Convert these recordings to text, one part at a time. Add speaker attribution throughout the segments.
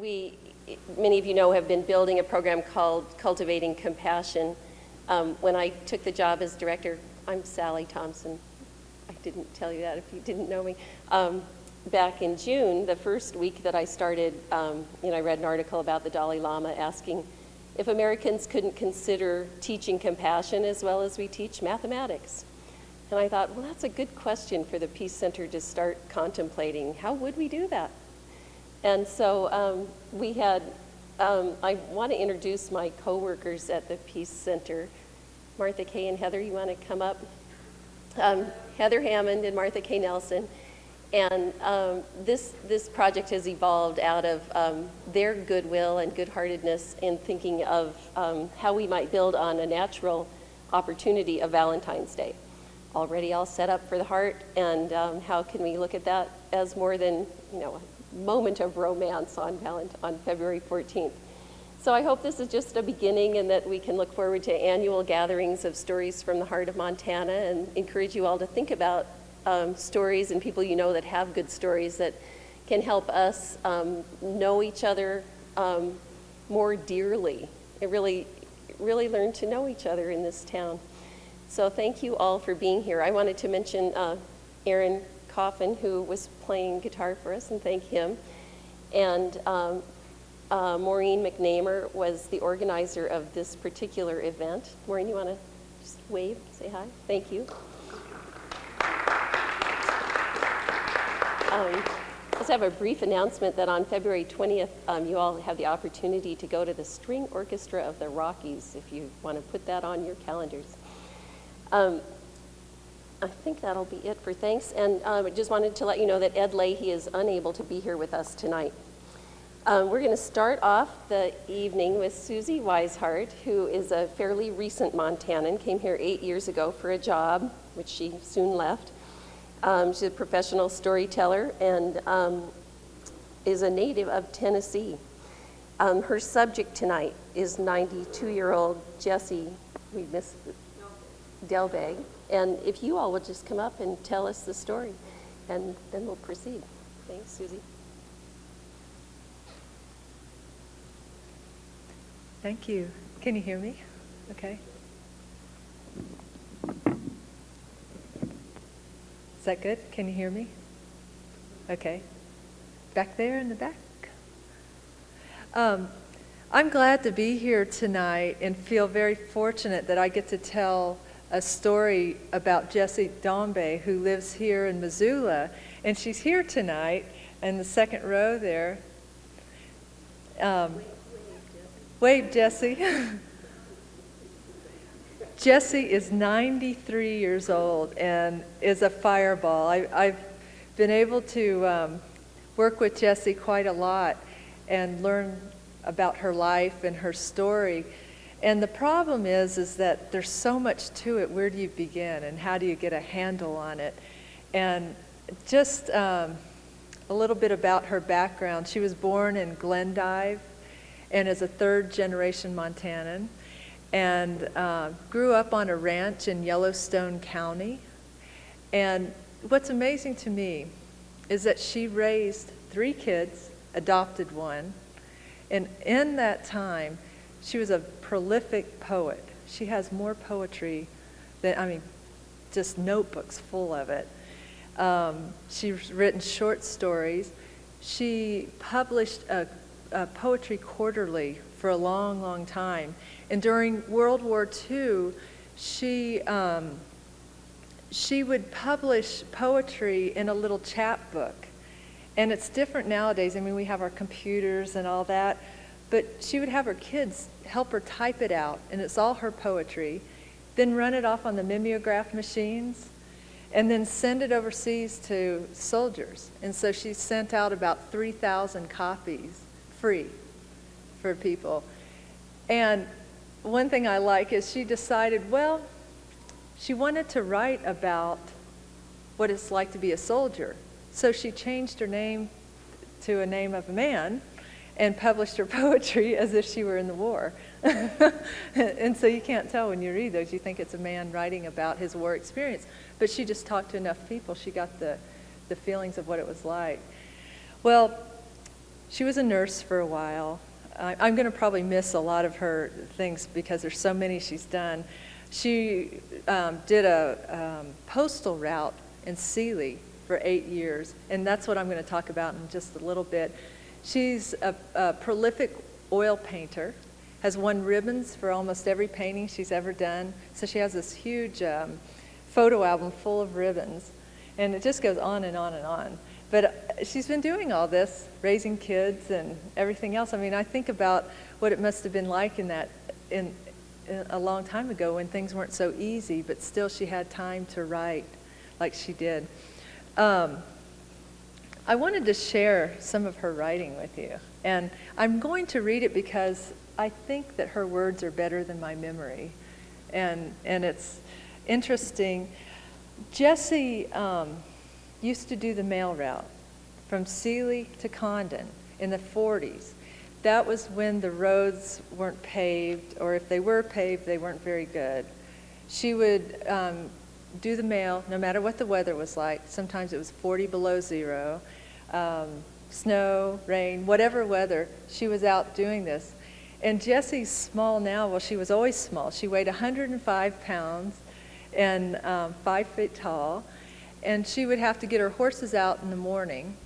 Speaker 1: we, many of you know, have been building a program called Cultivating Compassion. When I took the job as director, I'm Sally Thompson. I didn't tell you that if you didn't know me. Back in June, the first week that I started, I read an article about the Dalai Lama asking if Americans couldn't consider teaching compassion as well as we teach mathematics. And I thought, well, that's a good question for the Peace Center to start contemplating. How would we do that? And so I want to introduce my coworkers at the Peace Center. Martha Kay and Heather, you want to come up? Heather Hammond and Martha Kay Nelson. And this project has evolved out of their goodwill and good-heartedness in thinking of how we might build on a natural opportunity of Valentine's Day. Already all set up for the heart, and how can we look at that as more than, a moment of romance on February 14th. So I hope this is just a beginning and that we can look forward to annual gatherings of stories from the heart of Montana, and encourage you all to think about stories and people you know that have good stories that can help us know each other more dearly and really learn to know each other in this town. So thank you all for being here. I wanted to mention Aaron Coffin, who was playing guitar for us, and thank him. And Maureen McNamer was the organizer of this particular event. Maureen, you want to just wave, say hi? Thank you. Let's have a brief announcement that on February 20th, you all have the opportunity to go to the String Orchestra of the Rockies, if you want to put that on your calendars. I think that'll be it for thanks, and I just wanted to let you know that Ed Leahy is unable to be here with us tonight. We're going to start off the evening with Susie Weishart, who is a fairly recent Montanan, came here 8 years ago for a job, which she soon left. She's a professional storyteller and is a native of Tennessee. Her subject tonight is 92-year-old Jessie, we missed Delbag. And if you all would just come up and tell us the story, and then we'll proceed. Thanks, Susie.
Speaker 2: Thank you. Can you hear me? Okay. Is that good? Can you hear me? Okay. Back there in the back. I'm glad to be here tonight and feel very fortunate that I get to tell a story about Jessie Dombe, who lives here in Missoula, and she's here tonight in the second row there. Wave, Jessie. Jessie is 93 years old and is a fireball. I've been able to work with Jessie quite a lot and learn about her life and her story. And the problem is that there's so much to it. Where do you begin, and how do you get a handle on it? And just a little bit about her background. She was born in Glendive and is a third-generation Montanan, and grew up on a ranch in Yellowstone County. And what's amazing to me is that she raised 3 kids, adopted one, and in that time, she was a prolific poet. She has more poetry than, just notebooks full of it. She's written short stories. She published a poetry quarterly for a long, long time. And during World War II, she would publish poetry in a little chapbook. And it's different nowadays. We have our computers and all that. But she would have her kids help her type it out, and it's all her poetry, then run it off on the mimeograph machines, and then send it overseas to soldiers. And so she sent out about 3,000 copies free for people. And one thing I like is she decided, she wanted to write about what it's like to be a soldier. So she changed her name to a name of a man and published her poetry as if she were in the war. And so you can't tell when you read those. You think it's a man writing about his war experience. But she just talked to enough people. She got the feelings of what it was like. Well, She was a nurse for a while. I'm going to probably miss a lot of her things because there's so many she's done. She did a postal route in Sealy for 8 years, and that's what I'm going to talk about in just a little bit. She's a prolific oil painter, has won ribbons for almost every painting she's ever done. So she has this huge photo album full of ribbons, and it just goes on and on and on. But she's been doing all this, raising kids and everything else. I mean, I think about what it must have been like in a long time ago when things weren't so easy, but still she had time to write like she did. I wanted to share some of her writing with you, and I'm going to read it because I think that her words are better than my memory, and it's interesting. Jessie used to do the mail route from Sealy to Condon in the 40s. That was when the roads weren't paved, or if they were paved, they weren't very good. She would do the mail no matter what the weather was like. Sometimes it was 40 below zero, snow, rain, whatever weather, she was out doing this. And Jessie's small now. Well, she was always small. She weighed 105 pounds and 5 feet tall. And she would have to get her horses out in the morning.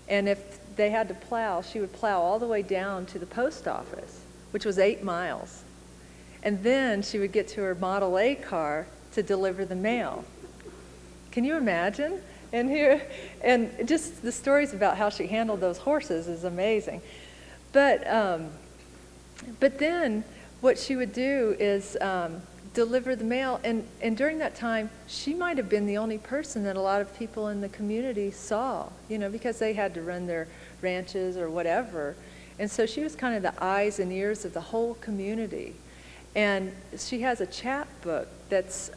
Speaker 2: And if they had to plow, she would plow all the way down to the post office, which was 8 miles. And then she would get to her Model A car to deliver the mail. Can you imagine? And just the stories about how she handled those horses is amazing. But then what she would do is deliver the mail, and during that time, she might have been the only person that a lot of people in the community saw, because they had to run their ranches or whatever. And so she was kind of the eyes and ears of the whole community. And she has a chapbook that's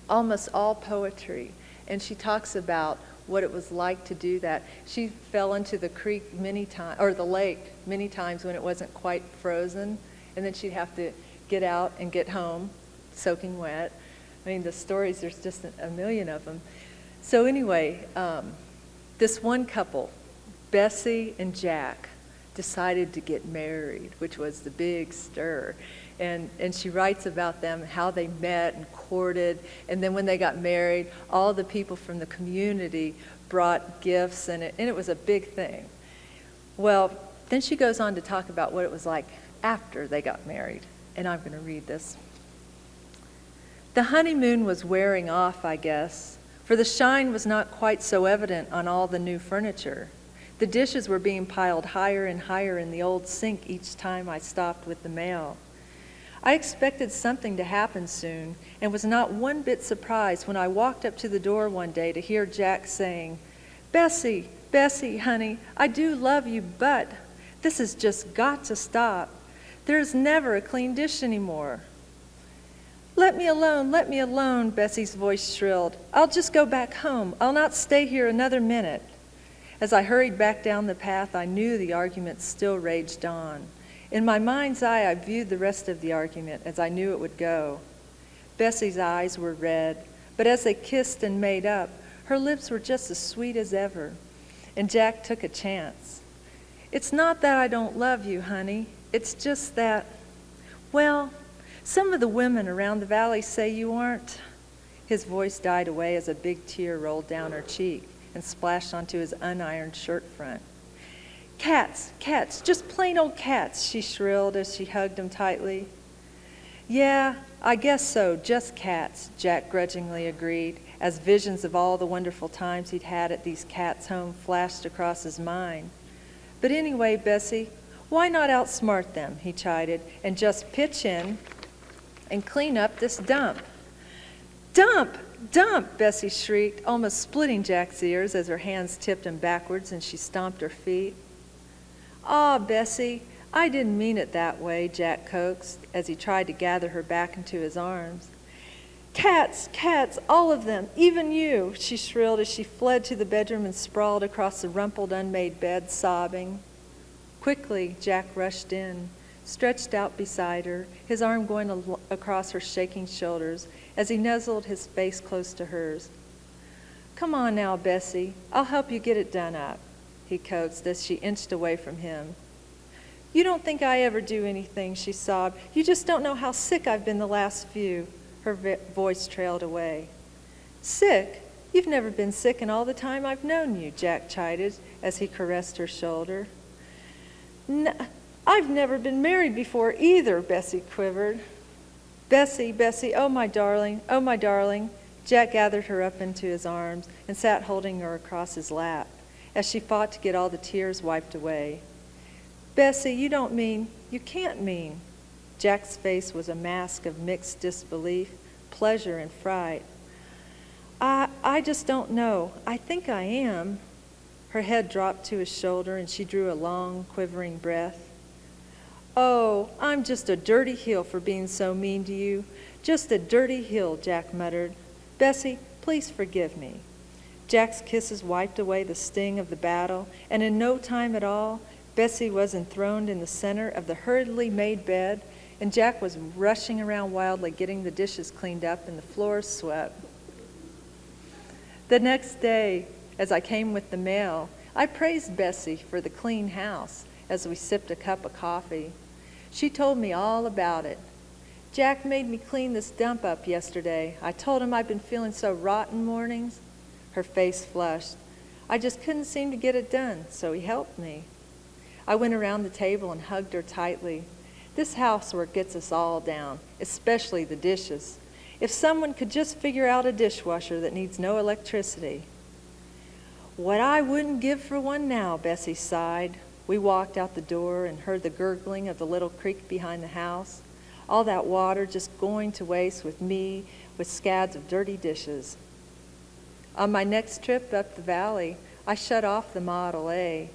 Speaker 2: almost all poetry, and she talks about what it was like to do that. She fell into the creek many times, or the lake many times when it wasn't quite frozen, and then she'd have to get out and get home soaking wet. I mean, the stories, there's just a million of them. So anyway, this one couple, Bessie and Jack, decided to get married, which was the big stir. And she writes about them, how they met and courted, and then when they got married, all the people from the community brought gifts, and it was a big thing. Well, then she goes on to talk about what it was like after they got married, and I'm going to read this. The honeymoon was wearing off, I guess, for the shine was not quite so evident on all the new furniture. The dishes were being piled higher and higher in the old sink each time I stopped with the mail. I expected something to happen soon and was not one bit surprised when I walked up to the door one day to hear Jack saying, "Bessie, Bessie, honey, I do love you, but this has just got to stop. There is never a clean dish anymore." Let me alone, Bessie's voice shrilled. I'll just go back home. I'll not stay here another minute. As I hurried back down the path, I knew the argument still raged on. In my mind's eye, I viewed the rest of the argument as I knew it would go. Bessie's eyes were red, but as they kissed and made up, her lips were just as sweet as ever. And Jack took a chance. It's not that I don't love you, honey. It's just that, well, some of the women around the valley say you aren't. His voice died away as a big tear rolled down her cheek and splashed onto his unironed shirt front. Cats, just plain old cats, she shrilled as she hugged him tightly. Yeah, I guess so, just cats, Jack grudgingly agreed, as visions of all the wonderful times he'd had at these cats' home flashed across his mind. But anyway, Bessie, why not outsmart them, he chided, and just pitch in and clean up this dump. Dump! Dump! Bessie shrieked, almost splitting Jack's ears as her hands tipped him backwards and she stomped her feet. "Ah, Bessie, I didn't mean it that way," Jack coaxed as he tried to gather her back into his arms. Cats, all of them, even you, she shrilled as she fled to the bedroom and sprawled across the rumpled, unmade bed, sobbing. Quickly, Jack rushed in, stretched out beside her, his arm going across her shaking shoulders as he nuzzled his face close to hers. "Come on now, Bessie, I'll help you get it done up," he coaxed as she inched away from him. You don't think I ever do anything, she sobbed. You just don't know how sick I've been the last few. Her voice trailed away. Sick? You've never been sick in all the time I've known you, Jack chided as he caressed her shoulder. I've never been married before either, Bessie quivered. Bessie, Bessie, oh my darling, oh my darling. Jack gathered her up into his arms and sat holding her across his lap as she fought to get all the tears wiped away. Bessie, you don't mean, you can't mean. Jack's face was a mask of mixed disbelief, pleasure, and fright. I just don't know. I think I am. Her head dropped to his shoulder and she drew a long, quivering breath. Oh, I'm just a dirty heel for being so mean to you. Just a dirty heel, Jack muttered. Bessie, please forgive me. Jack's kisses wiped away the sting of the battle, and in no time at all, Bessie was enthroned in the center of the hurriedly made bed, and Jack was rushing around wildly getting the dishes cleaned up and the floors swept. The next day, as I came with the mail, I praised Bessie for the clean house as we sipped a cup of coffee. She told me all about it. Jack made me clean this dump up yesterday. I told him I'd been feeling so rotten mornings. Her face flushed. I just couldn't seem to get it done, so he helped me. I went around the table and hugged her tightly. This housework gets us all down, especially the dishes. If someone could just figure out a dishwasher that needs no electricity. What I wouldn't give for one now, Bessie sighed. We walked out the door and heard the gurgling of the little creek behind the house. All that water just going to waste with me with scads of dirty dishes. On my next trip up the valley, I shut off the Model A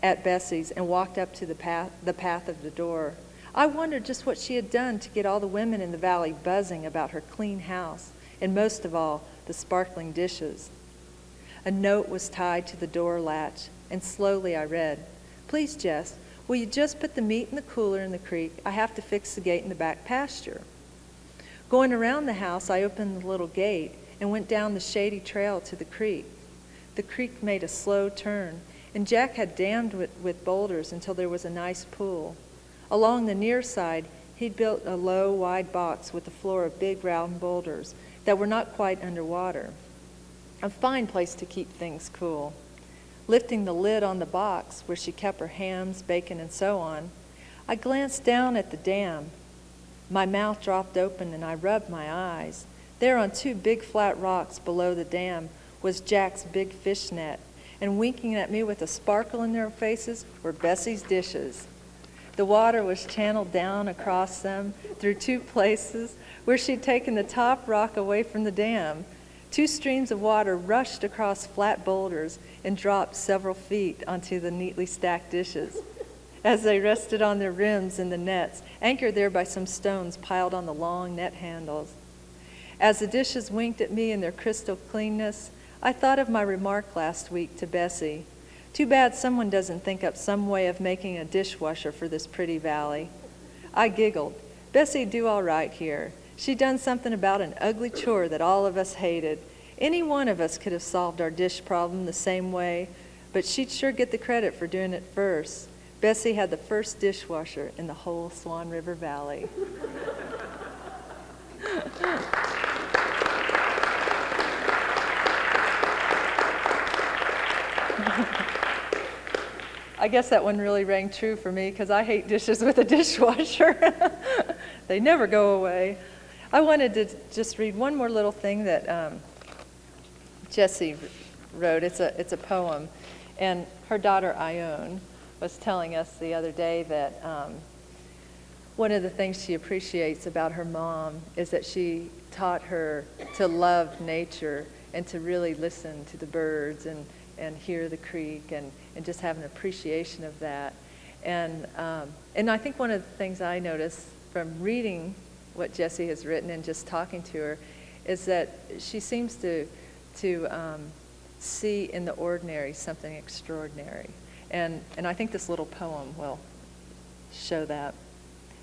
Speaker 2: at Bessie's and walked up to the path of the door. I wondered just what she had done to get all the women in the valley buzzing about her clean house, and most of all, the sparkling dishes. A note was tied to the door latch, and slowly I read, Please, Jess, will you just put the meat in the cooler in the creek? I have to fix the gate in the back pasture. Going around the house, I opened the little gate and went down the shady trail to the creek. The creek made a slow turn, and Jack had dammed with boulders until there was a nice pool. Along the near side, he'd built a low, wide box with a floor of big, round boulders that were not quite underwater. A fine place to keep things cool. Lifting the lid on the box where she kept her hams, bacon, and so on, I glanced down at the dam. My mouth dropped open and I rubbed my eyes. There on two big flat rocks below the dam was Jack's big fish net, and winking at me with a sparkle in their faces were Bessie's dishes. The water was channeled down across them through two places where she'd taken the top rock away from the dam. Two streams of water rushed across flat boulders and dropped several feet onto the neatly stacked dishes. As they rested on their rims in the nets, anchored there by some stones piled on the long net handles. As the dishes winked at me in their crystal cleanness, I thought of my remark last week to Bessie. Too bad someone doesn't think up some way of making a dishwasher for this pretty valley. I giggled. Bessie'd do all right here. She'd done something about an ugly chore that all of us hated. Any one of us could have solved our dish problem the same way, but she'd sure get the credit for doing it first. Bessie had the first dishwasher in the whole Swan River Valley. I guess that one really rang true for me because I hate dishes with a dishwasher. They never go away. I wanted to just read one more little thing that Jessie wrote. It's a poem, and her daughter Ione was telling us the other day that one of the things she appreciates about her mom is that she taught her to love nature and to really listen to the birds and hear the creek and just have an appreciation of that. And I think one of the things I noticed from reading what Jessie has written and just talking to her is that she seems to see in the ordinary something extraordinary. And I think this little poem will show that.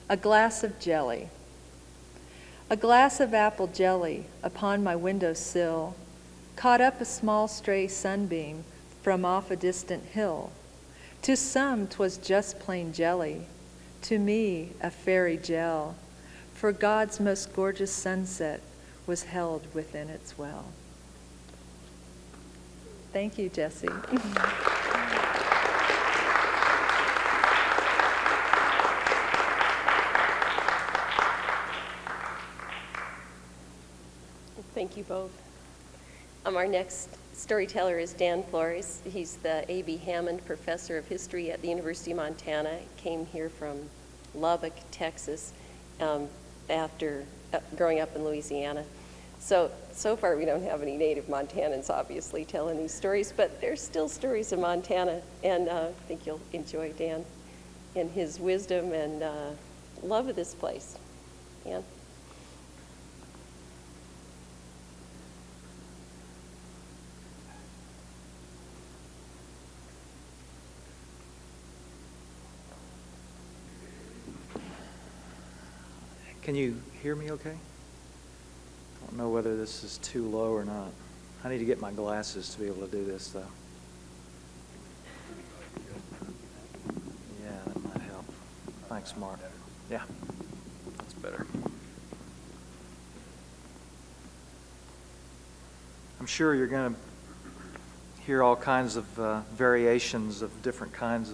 Speaker 2: A glass of jelly. A glass of apple jelly upon my window sill caught up a small stray sunbeam from off a distant hill. To some 'twas just plain jelly, to me a fairy gel, for God's most gorgeous sunset was held within its well. Thank you, Jessie.
Speaker 1: Thank you both. Our next storyteller is Dan Flores. He's the A.B. Hammond Professor of History at the University of Montana. Came here from Lubbock, Texas, after growing up in Louisiana. So far we don't have any native Montanans, obviously, telling these stories, but there's still stories of Montana, and I think you'll enjoy Dan and his wisdom and love of this place. Dan?
Speaker 3: Can you hear me okay? I don't know whether this is too low or not. I need to get my glasses to be able to do this, though. Yeah, that might help. Thanks, Mark. Yeah, that's better. I'm sure you're going to hear all kinds of variations of different kinds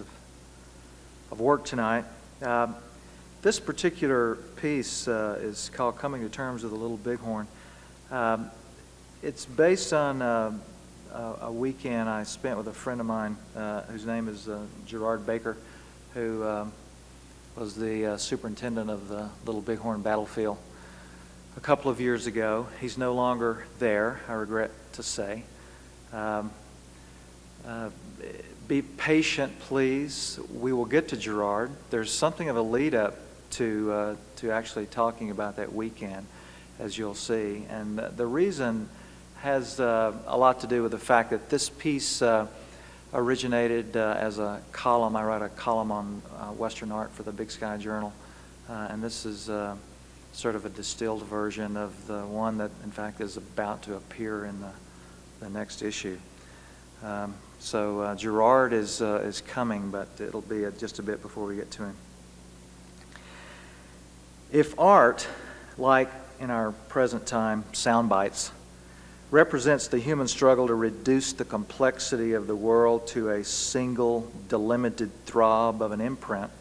Speaker 3: of work tonight. This particular piece is called Coming to Terms with the Little Bighorn. It's based on a weekend I spent with a friend of mine whose name is Gerard Baker, who was the superintendent of the Little Bighorn battlefield a couple of years ago. He's no longer there, I regret to say. Be patient, please. We will get to Gerard. There's something of a lead up to actually talking about that weekend, as you'll see. And the reason has a lot to do with the fact that this piece originated as a column. I write a column on Western art for the Big Sky Journal, and this is sort of a distilled version of the one that, in fact, is about to appear in the next issue. So Gerard is coming, but it'll be just a bit before we get to him. If art, like in our present time sound bites, represents the human struggle to reduce the complexity of the world to a single delimited throb of an imprint,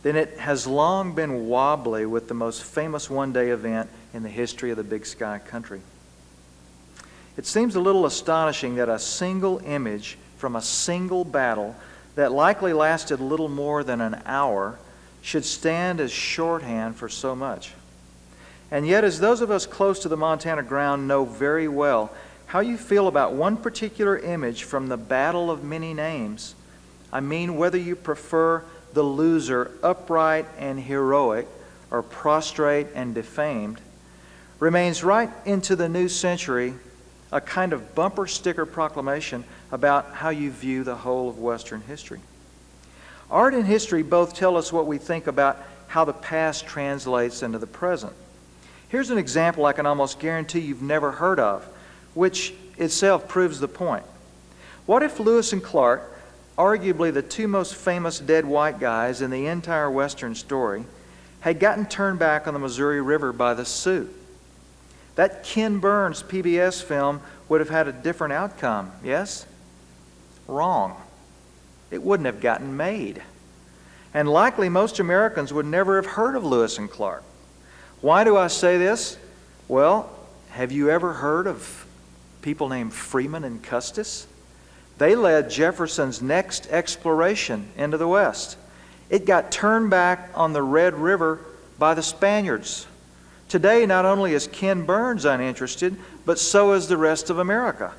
Speaker 3: then it has long been wobbly with the most famous one-day event in the history of the Big Sky country. It seems a little astonishing that a single image from a single battle that likely lasted little more than an hour should stand as shorthand for so much. And yet, as those of us close to the Montana ground know very well, how you feel about one particular image from the Battle of Many Names, I mean whether you prefer the loser upright and heroic or prostrate and defamed, remains right into the new century a kind of bumper sticker proclamation about how you view the whole of Western history. Art and history both tell us what we think about how the past translates into the present. Here's an example I can almost guarantee you've never heard of, which itself proves the point. What if Lewis and Clark, arguably the two most famous dead white guys in the entire Western story, had gotten turned back on the Missouri River by the Sioux? That Ken Burns PBS film would have had a different outcome, yes? Wrong. It wouldn't have gotten made. And likely most Americans would never have heard of Lewis and Clark. Why do I say this? Well, have you ever heard of people named Freeman and Custis? They led Jefferson's next exploration into the West. It got turned back on the Red River by the Spaniards. Today, not only is Ken Burns uninterested, but so is the rest of America.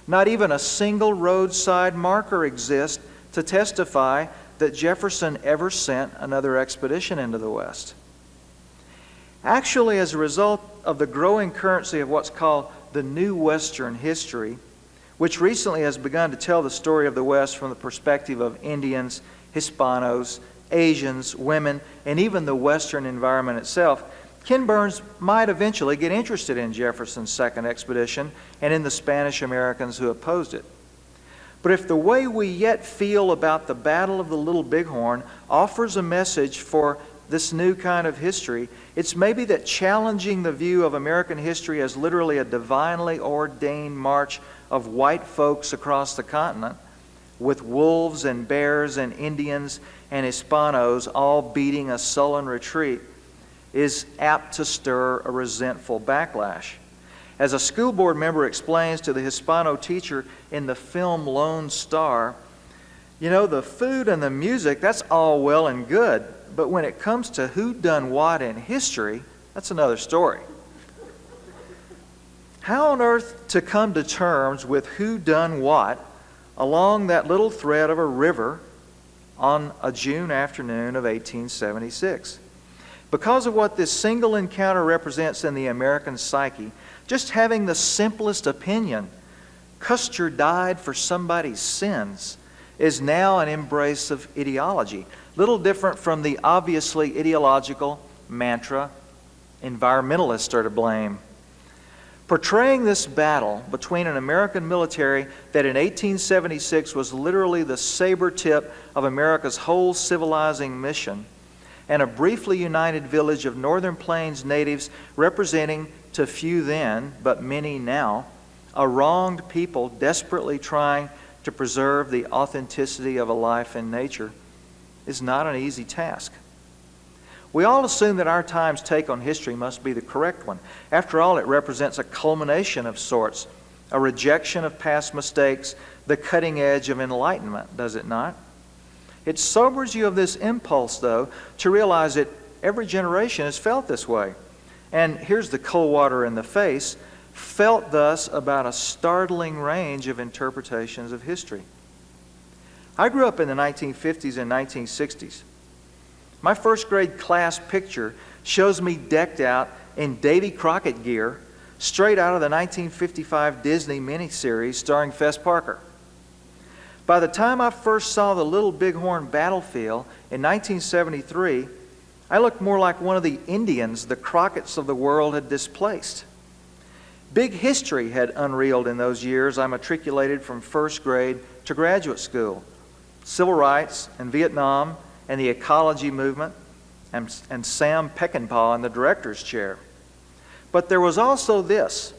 Speaker 3: Not even a single roadside marker exists to testify that Jefferson ever sent another expedition into the West. Actually, as a result of the growing currency of what's called the New Western history, which recently has begun to tell the story of the West from the perspective of Indians, Hispanos, Asians, women, and even the Western environment itself, Ken Burns might eventually get interested in Jefferson's second expedition and in the Spanish Americans who opposed it. But if the way we yet feel about the Battle of the Little Bighorn offers a message for this new kind of history, it's maybe that challenging the view of American history as literally a divinely ordained march of white folks across the continent, with wolves and bears and Indians and Hispanos all beating a sullen retreat, is apt to stir a resentful backlash. As a school board member explains to the Hispano teacher in the film Lone Star, you know, the food and the music, that's all well and good, but when it comes to who done what in history, that's another story. How on earth to come to terms with who done what along that little thread of a river on a June afternoon of 1876? Because of what this single encounter represents in the American psyche, just having the simplest opinion, Custer died for somebody's sins, is now an embrace of ideology. Little different from the obviously ideological mantra, environmentalists are to blame. Portraying this battle between an American military that in 1876 was literally the saber tip of America's whole civilizing mission, and a briefly united village of Northern Plains natives representing, to few then, but many now, a wronged people desperately trying to preserve the authenticity of a life in nature, is not an easy task. We all assume that our time's take on history must be the correct one. After all, it represents a culmination of sorts, a rejection of past mistakes, the cutting edge of enlightenment, does it not? It sobers you of this impulse, though, to realize that every generation has felt this way. And here's the cold water in the face, felt thus about a startling range of interpretations of history. I grew up in the 1950s and 1960s. My first grade class picture shows me decked out in Davy Crockett gear, straight out of the 1955 Disney miniseries starring Fess Parker. By the time I first saw the Little Bighorn battlefield in 1973, I looked more like one of the Indians the Crockett's of the world had displaced. Big history had unreeled in those years I matriculated from first grade to graduate school. Civil rights and Vietnam and the ecology movement and Sam Peckinpah in the director's chair. But there was also this.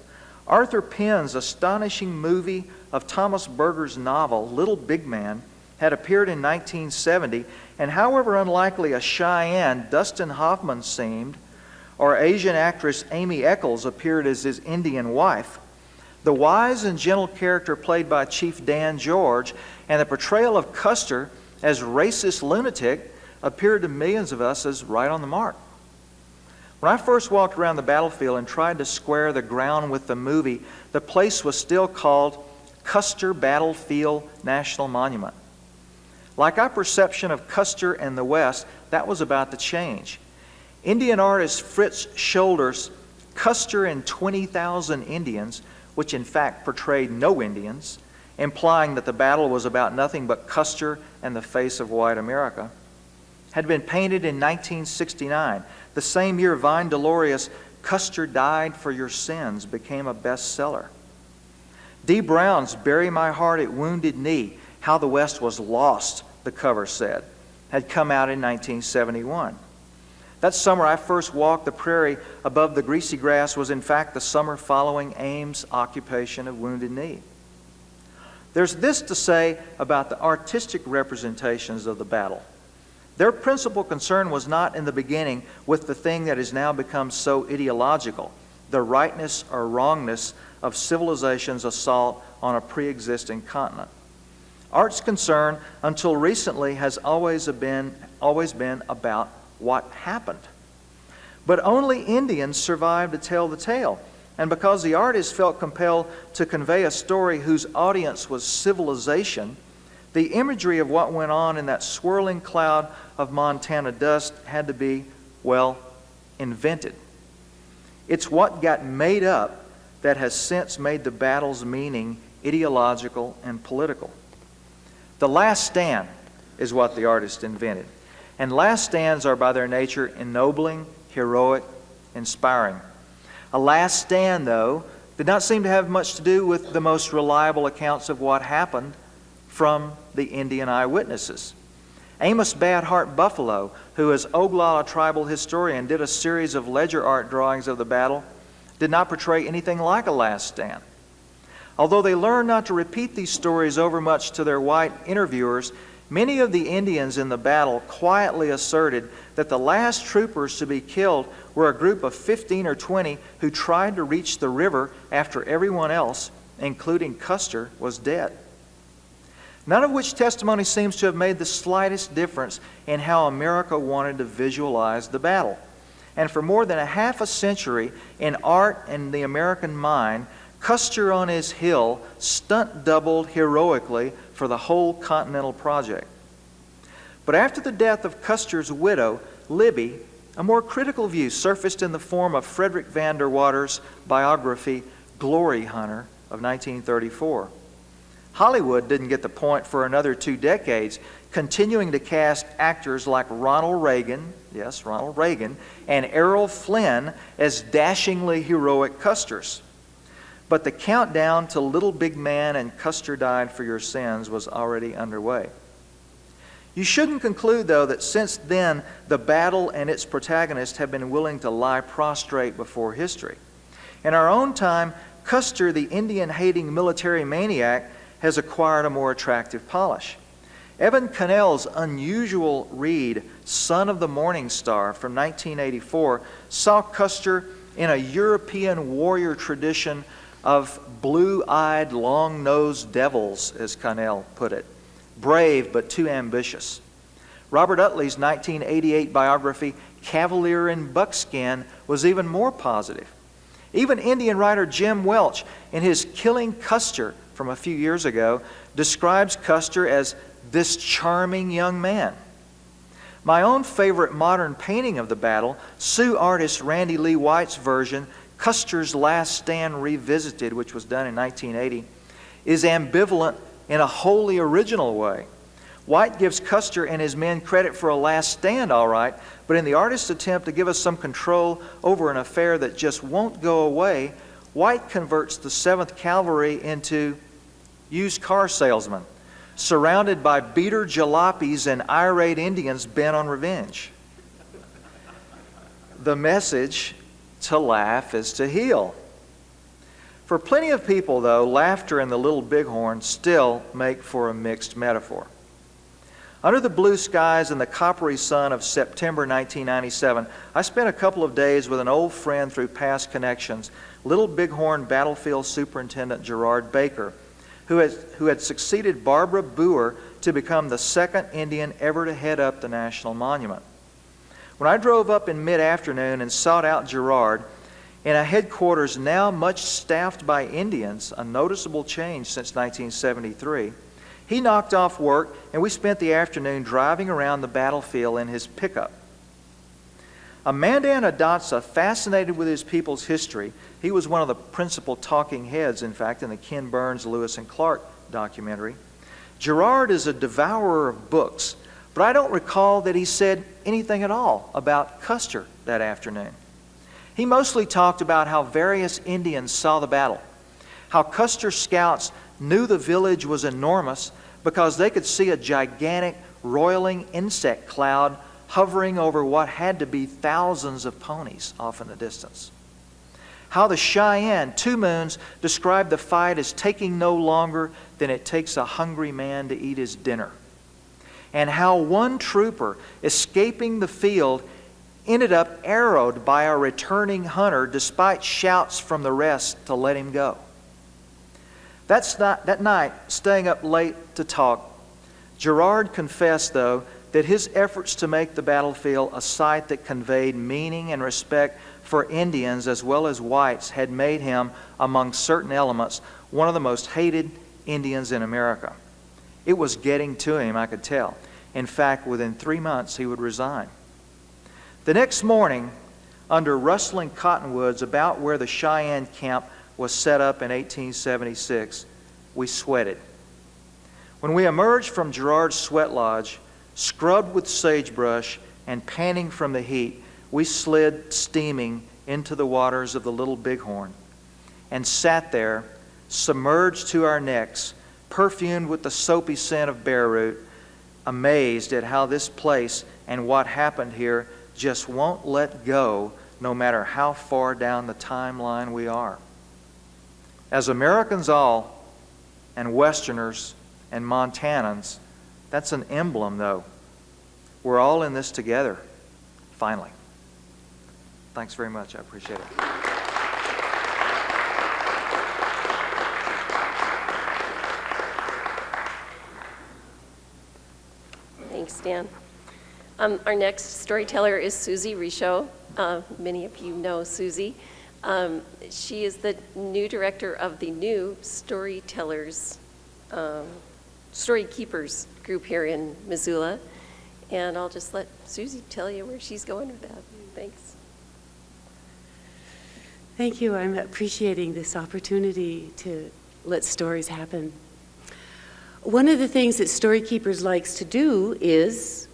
Speaker 3: Arthur Penn's astonishing movie of Thomas Berger's novel, Little Big Man, had appeared in 1970, and however unlikely a Cheyenne Dustin Hoffman seemed, or Asian actress Amy Eccles appeared as his Indian wife, the wise and gentle character played by Chief Dan George and the portrayal of Custer as racist lunatic appeared to millions of us as right on the mark. When I first walked around the battlefield and tried to square the ground with the movie, the place was still called Custer Battlefield National Monument. Like our perception of Custer and the West, that was about to change. Indian artist Fritz Scholder's Custer and 20,000 Indians, which in fact portrayed no Indians, implying that the battle was about nothing but Custer and the face of white America, had been painted in 1969. The same year Vine Delorious' Custer Died for Your Sins became a bestseller. Dee Brown's Bury My Heart at Wounded Knee, How the West Was Lost, the cover said, had come out in 1971. That summer I first walked the prairie above the greasy grass was in fact the summer following Ames' occupation of Wounded Knee. There's this to say about the artistic representations of the battle. Their principal concern was not in the beginning with the thing that has now become so ideological, the rightness or wrongness of civilization's assault on a pre-existing continent. Art's concern, until recently, has always been about what happened. But only Indians survived to tell the tale. And because the artist felt compelled to convey a story whose audience was civilization, the imagery of what went on in that swirling cloud of Montana dust had to be, well, invented. It's what got made up that has since made the battle's meaning ideological and political. The last stand is what the artist invented. And last stands are by their nature ennobling, heroic, inspiring. A last stand, though, did not seem to have much to do with the most reliable accounts of what happened from the Indian eyewitnesses. Amos Bad Heart Buffalo, who is Oglala tribal historian, did a series of ledger art drawings of the battle, did not portray anything like a last stand. Although they learned not to repeat these stories overmuch to their white interviewers, many of the Indians in the battle quietly asserted that the last troopers to be killed were a group of 15 or 20 who tried to reach the river after everyone else, including Custer, was dead. None of which testimony seems to have made the slightest difference in how America wanted to visualize the battle. And for more than a half a century, in art and the American mind, Custer on his hill stunt doubled heroically for the whole Continental Project. But after the death of Custer's widow, Libby, a more critical view surfaced in the form of Frederick Van der Water's biography, Glory Hunter, of 1934. Hollywood didn't get the point for another 2 decades, continuing to cast actors like Ronald Reagan, yes, Ronald Reagan, and Errol Flynn as dashingly heroic Custers. But the countdown to Little Big Man and Custer Died for Your Sins was already underway. You shouldn't conclude, though, that since then the battle and its protagonists have been willing to lie prostrate before history. In our own time, Custer, the Indian-hating military maniac, has acquired a more attractive polish. Evan Cannell's unusual read, Son of the Morning Star, from 1984, saw Custer in a European warrior tradition of blue-eyed, long-nosed devils, as Cannell put it. Brave, but too ambitious. Robert Utley's 1988 biography, Cavalier in Buckskin, was even more positive. Even Indian writer Jim Welch, in his Killing Custer from a few years ago, describes Custer as this charming young man. My own favorite modern painting of the battle, Sioux artist Randy Lee White's version, Custer's Last Stand Revisited, which was done in 1980, is ambivalent in a wholly original way. White gives Custer and his men credit for a last stand, all right, but in the artist's attempt to give us some control over an affair that just won't go away, White converts the 7th Cavalry into used car salesmen, surrounded by beater jalopies and irate Indians bent on revenge. The message, to laugh is to heal. For plenty of people, though, laughter and the Little Bighorn still make for a mixed metaphor. Under the blue skies and the coppery sun of September 1997, I spent a couple of days with an old friend through past connections, Little Bighorn Battlefield Superintendent Gerard Baker, who had succeeded Barbara Boer to become the second Indian ever to head up the National Monument. When I drove up in mid-afternoon and sought out Gerard, in a headquarters now much staffed by Indians, a noticeable change since 1973, he knocked off work and we spent the afternoon driving around the battlefield in his pickup. A Mandan Adatsa, fascinated with his people's history, he was one of the principal talking heads, in fact, in the Ken Burns, Lewis and Clark documentary. Gerard is a devourer of books, but I don't recall that he said anything at all about Custer that afternoon. He mostly talked about how various Indians saw the battle, how Custer scouts knew the village was enormous because they could see a gigantic roiling insect cloud hovering over what had to be thousands of ponies off in the distance. How the Cheyenne, Two Moons, described the fight as taking no longer than it takes a hungry man to eat his dinner. And how one trooper escaping the field ended up arrowed by a returning hunter despite shouts from the rest to let him go. That night, staying up late to talk, Gerard confessed, though, that his efforts to make the battlefield a site that conveyed meaning and respect for Indians as well as whites had made him, among certain elements, one of the most hated Indians in America. It was getting to him, I could tell. In fact, within 3 months, he would resign. The next morning, under rustling cottonwoods about where the Cheyenne camp was set up in 1876, we sweated. When we emerged from Gerard's sweat lodge, scrubbed with sagebrush and panting from the heat, we slid steaming into the waters of the Little Bighorn and sat there, submerged to our necks, perfumed with the soapy scent of bare root, amazed at how this place and what happened here just won't let go no matter how far down the timeline we are. As Americans all, and Westerners and Montanans, that's an emblem though. We're all in this together, finally. Thanks very much, I appreciate it.
Speaker 1: Thanks, Dan. Our next storyteller is Susie Richaud. Many of you know Susie. She is the new director of the new Storykeepers group here in Missoula. And I'll just let Susie tell you where she's going with that. Thanks.
Speaker 4: Thank you. I'm appreciating this opportunity to let stories happen. One of the things that Storykeepers likes to do is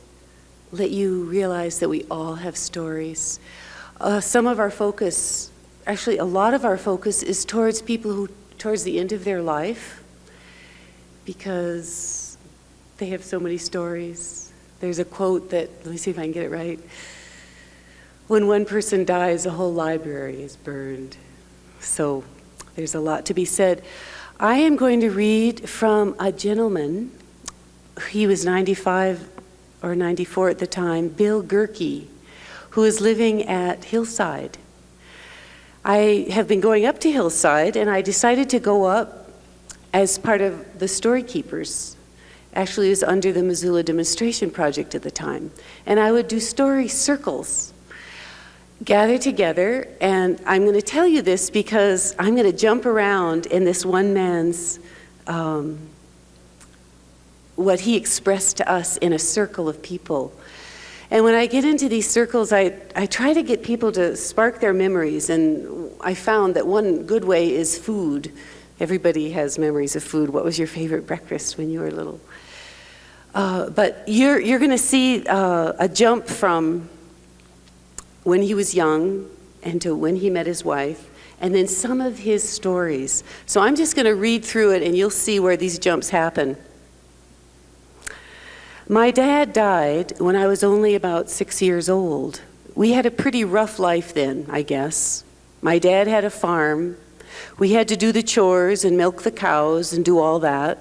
Speaker 4: let you realize that we all have stories. Some of our focus, actually a lot of our focus, is towards people who, towards the end of their life, because they have so many stories. There's a quote that, let me see if I can get it right. When one person dies, a whole library is burned. So there's a lot to be said. I am going to read from a gentleman. He was 95 or 94 at the time, Bill Gerke, who is living at Hillside. I have been going up to Hillside, and I decided to go up as part of the Storykeepers. Actually, it was under the Missoula Demonstration Project at the time. And I would do story circles, gather together, and I'm going to tell you this because I'm going to jump around in this one man's, what he expressed to us in a circle of people. And when I get into these circles, I try to get people to spark their memories, and I found that one good way is food. Everybody has memories of food. What was your favorite breakfast when you were little? But you're going to see a jump from when he was young and to when he met his wife, and then some of his stories. So I'm just going to read through it, and you'll see where these jumps happen. My dad died when I was only about 6 years old. We had a pretty rough life then, I guess. My dad had a farm. We had to do the chores and milk the cows and do all that.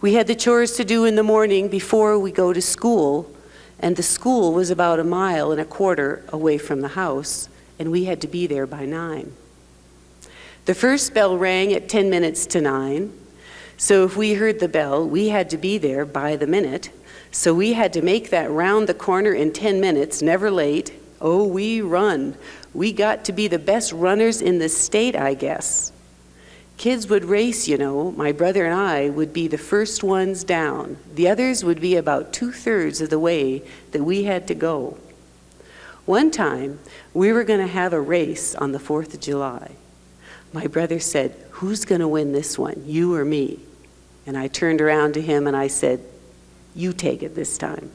Speaker 4: We had the chores to do in the morning before we go to school, and the school was about 1.25 miles away from the house, and we had to be there by 9. The first bell rang at 10 minutes to 9, so if we heard the bell, we had to be there by the minute. So we had to make that round the corner in 10 minutes, never late. Oh, we run. We got to be the best runners in the state, I guess. Kids would race, you know. My brother and I would be the first ones down. The others would be about 2/3 of the way that we had to go. One time, we were going to have a race on the 4th of July. My brother said, "Who's going to win this one, you or me?" And I turned around to him and I said, "You take it this time."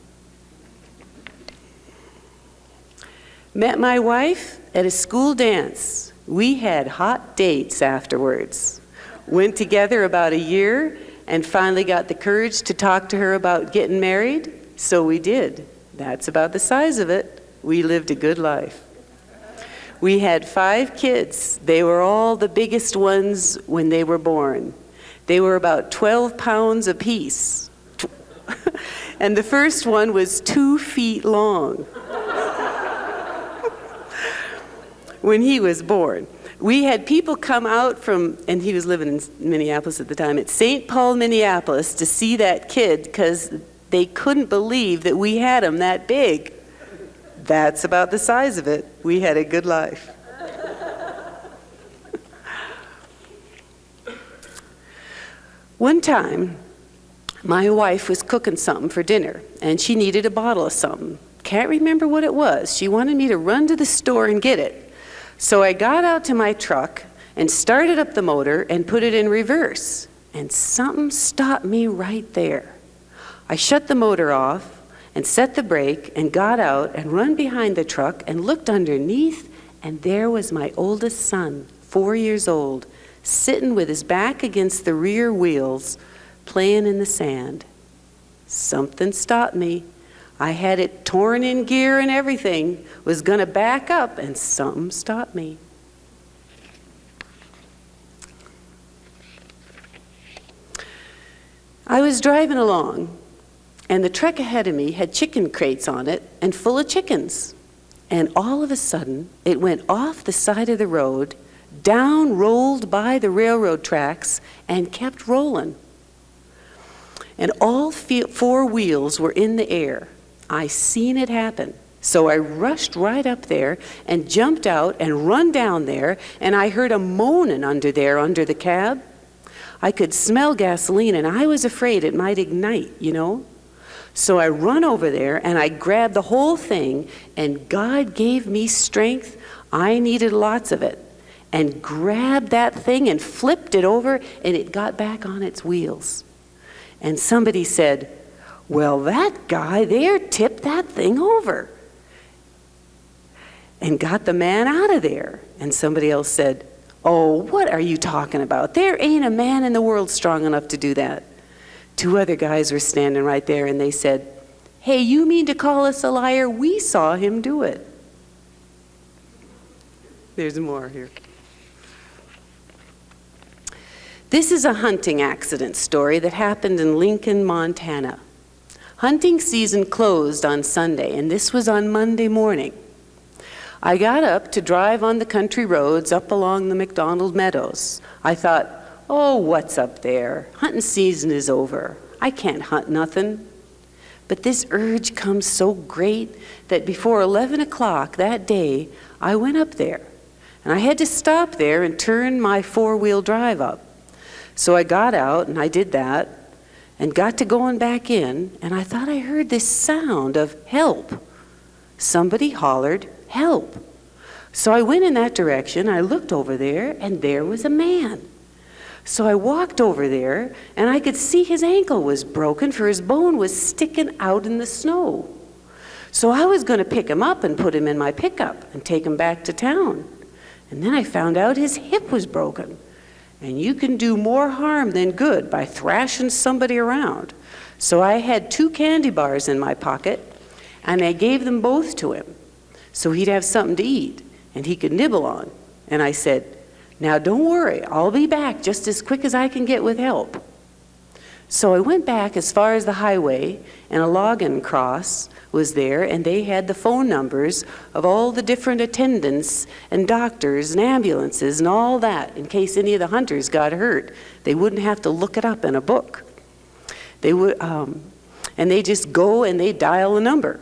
Speaker 4: Met my wife at a school dance. We had hot dates afterwards. Went together about 1 year and finally got the courage to talk to her about getting married. So we did. That's about the size of it. We lived a good life. We had 5 kids. They were all the biggest ones when they were born. They were about 12 pounds apiece. And the first one was 2 feet long when he was born. We had people come out from, and he was living in Minneapolis at the time, at St. Paul, Minneapolis, to see that kid because they couldn't believe that we had him that big. That's about the size of it. We had a good life. One time, my wife was cooking something for dinner, and she needed a bottle of something. Can't remember what it was. She wanted me to run to the store and get it. So I got out to my truck and started up the motor and put it in reverse, and something stopped me right there. I shut the motor off and set the brake and got out and run behind the truck and looked underneath, and there was my oldest son, 4 years old, sitting with his back against the rear wheels, playing in the sand. Something stopped me. I had it torn in gear and everything, was going to back up, and something stopped me. I was driving along, and the truck ahead of me had chicken crates on it and full of chickens. And all of a sudden, it went off the side of the road, down, rolled by the railroad tracks, and kept rolling. And all four wheels were in the air. I seen it happen. So I rushed right up there and jumped out and run down there, and I heard a moaning under the cab. I could smell gasoline, and I was afraid it might ignite, you know. So I run over there, and I grabbed the whole thing, and God gave me strength. I needed lots of it. And grabbed that thing and flipped it over, and it got back on its wheels. And somebody said, "Well, that guy there tipped that thing over and got the man out of there." And somebody else said, "Oh, what are you talking about? There ain't a man in the world strong enough to do that." Two other guys were standing right there, and they said, "Hey, you mean to call us a liar? We saw him do it." There's more here. This is a hunting accident story that happened in Lincoln, Montana. Hunting season closed on Sunday, and this was on Monday morning. I got up to drive on the country roads up along the McDonald Meadows. I thought, oh, what's up there? Hunting season is over. I can't hunt nothing. But this urge comes so great that before 11 o'clock that day, I went up there. And I had to stop there and turn my four-wheel drive up. So I got out, and I did that, and got to going back in, and I thought I heard this sound of help. Somebody hollered, "Help." So I went in that direction, I looked over there, and there was a man. So I walked over there, and I could see his ankle was broken, for his bone was sticking out in the snow. So I was going to pick him up and put him in my pickup and take him back to town. And then I found out his hip was broken. And you can do more harm than good by thrashing somebody around. So I had 2 candy bars in my pocket, and I gave them both to him so he'd have something to eat and he could nibble on. And I said, "Now don't worry, I'll be back just as quick as I can get with help." So I went back as far as the highway, and a login cross was there, and they had the phone numbers of all the different attendants and doctors and ambulances and all that, in case any of the hunters got hurt. They wouldn't have to look it up in a book. They would, and they just go and they dial a number.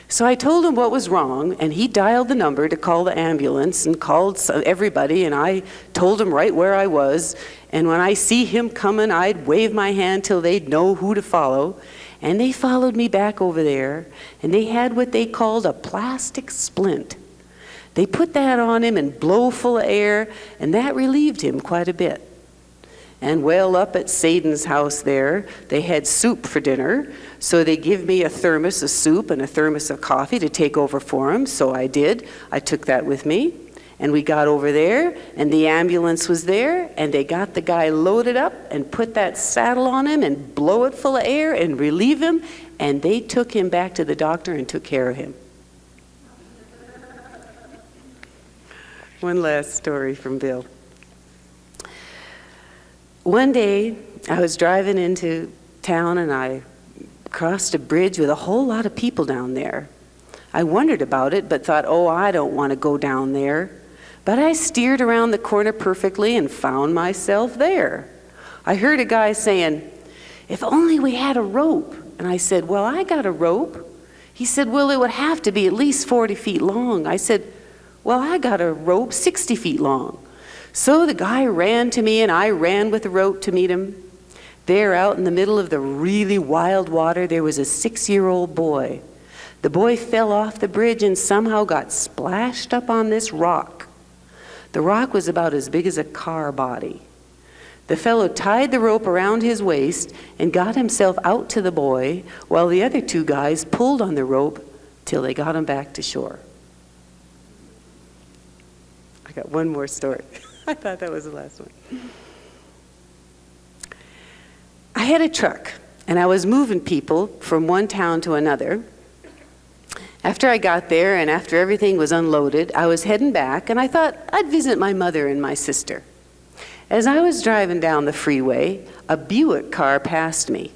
Speaker 4: So I told him what was wrong, and he dialed the number to call the ambulance and called everybody, and I told him right where I was. And when I see him coming, I'd wave my hand till they'd know who to follow. And they followed me back over there, and they had what they called a plastic splint. They put that on him and blow full of air, and that relieved him quite a bit. And well, up at Sadin's house there, they had soup for dinner. So they give me a thermos of soup and a thermos of coffee to take over for him. So I did. I took that with me. And we got over there, and the ambulance was there, and they got the guy loaded up and put that saddle on him and blow it full of air and relieve him. And they took him back to the doctor and took care of him. One last story from Bill. One day, I was driving into town, and I crossed a bridge with a whole lot of people down there. I wondered about it, but thought, oh, I don't want to go down there. But I steered around the corner perfectly and found myself there. I heard a guy saying, "If only we had a rope." And I said, "Well, I got a rope." He said, "Well, it would have to be at least 40 feet long." I said, "Well, I got a rope 60 feet long." So the guy ran to me, and I ran with the rope to meet him. There, out in the middle of the really wild water, there was a 6-year-old boy. The boy fell off the bridge and somehow got splashed up on this rock. The rock was about as big as a car body. The fellow tied the rope around his waist and got himself out to the boy, while the other 2 guys pulled on the rope till they got him back to shore. I got one more story. I thought that was the last one. I had a truck, and I was moving people from one town to another. After I got there and after everything was unloaded, I was heading back, and I thought I'd visit my mother and my sister. As I was driving down the freeway, a Buick car passed me.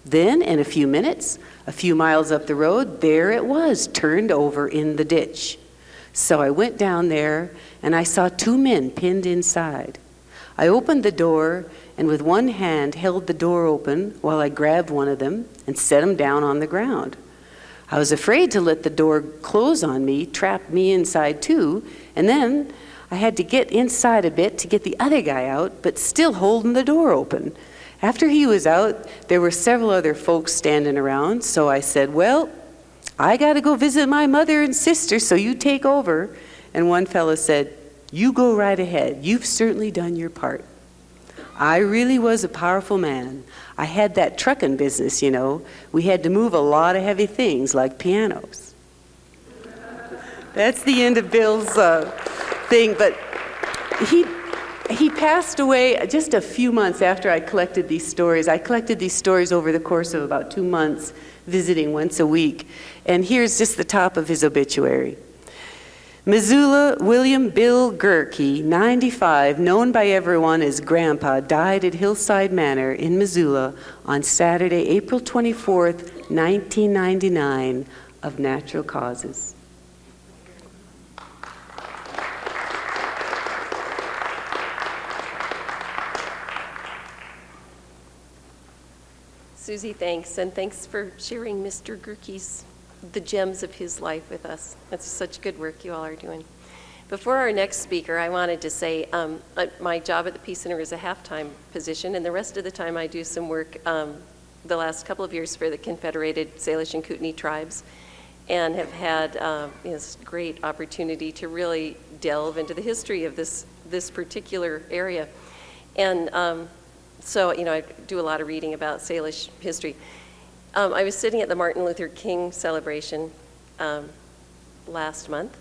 Speaker 4: Then, in a few minutes, a few miles up the road, there it was, turned over in the ditch. So I went down there, and I saw two men pinned inside. I opened the door, and with one hand held the door open while I grabbed one of them and set him down on the ground. I was afraid to let the door close on me, trap me inside too, and then I had to get inside a bit to get the other guy out, but still holding the door open. After he was out, there were several other folks standing around, so I said, well, I got to go visit my mother and sister, so you take over. And one fellow said, you go right ahead. You've certainly done your part. I really was a powerful man. I had that trucking business, you know. We had to move a lot of heavy things like pianos. That's the end of Bill's thing, but he passed away just a few months after I collected these stories. I collected these stories over the course of about 2 months, visiting once a week. And here's just the top of his obituary. Missoula William Bill Gerke, 95, known by everyone as Grandpa, died at Hillside Manor in Missoula on Saturday, April 24th, 1999, of natural causes.
Speaker 1: Susie, thanks, and thanks for sharing Mr. Gerke's, the gems of his life with us. That's such good work you all are doing. Before our next speaker, I wanted to say my job at the Peace Center is a half-time position, and the rest of the time I do some work the last couple of years for the Confederated Salish and Kootenai tribes, and have had this great opportunity to really delve into the history of this particular area. And so, you know, I do a lot of reading about Salish history. I was sitting at the Martin Luther King celebration last month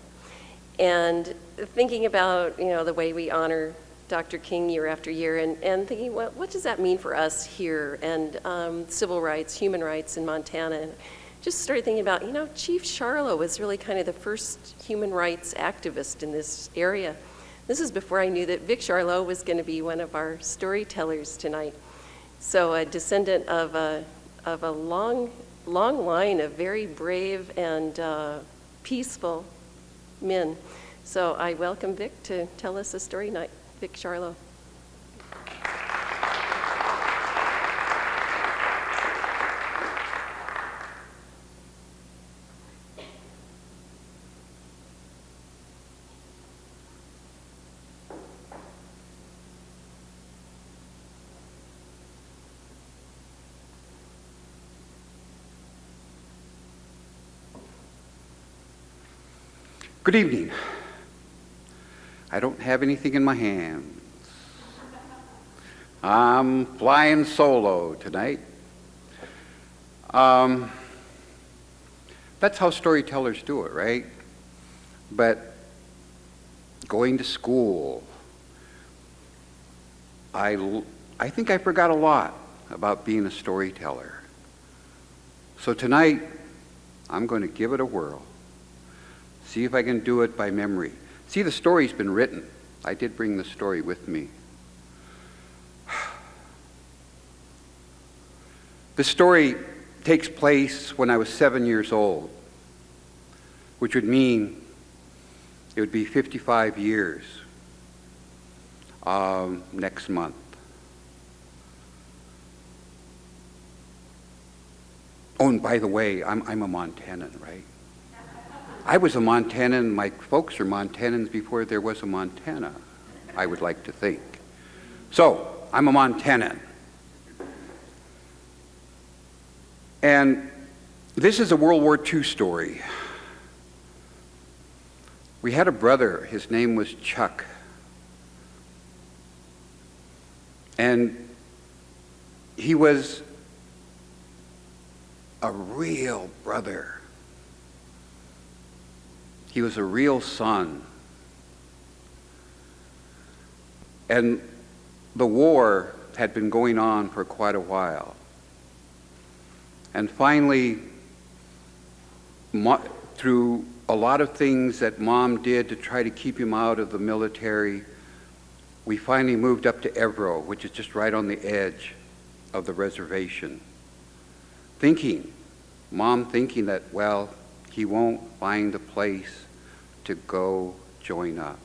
Speaker 1: and thinking about, you know, the way we honor Dr. King year after year and thinking, what does that mean for us here and civil rights, human rights in Montana? And just started thinking about, you know, Chief Charlo was really kind of the first human rights activist in this area. This is before I knew that Vic Charlo was going to be one of our storytellers tonight. So a descendant of a long line of very brave and peaceful men. So I welcome Vic to tell us a story tonight. Vic Charlo.
Speaker 5: Good evening. I don't have anything in my hands. I'm flying solo tonight. That's how storytellers do it, right? But going to school, I think I forgot a lot about being a storyteller. So tonight, I'm going to give it a whirl. See if I can do it by memory. See, the story's been written. I did bring the story with me. The story takes place when I was 7 years old, which would mean it would be 55 years next month. Oh, and by the way, I'm a Montanan, right? I was a Montanan. My folks are Montanans before there was a Montana, I would like to think. So, I'm a Montanan. And this is a World War II story. We had a brother. His name was Chuck. And he was a real brother. He was a real son. And the war had been going on for quite a while. And finally, through a lot of things that Mom did to try to keep him out of the military, we finally moved up to Evero, which is just right on the edge of the reservation. Mom thinking that, well, he won't find a place to go join up.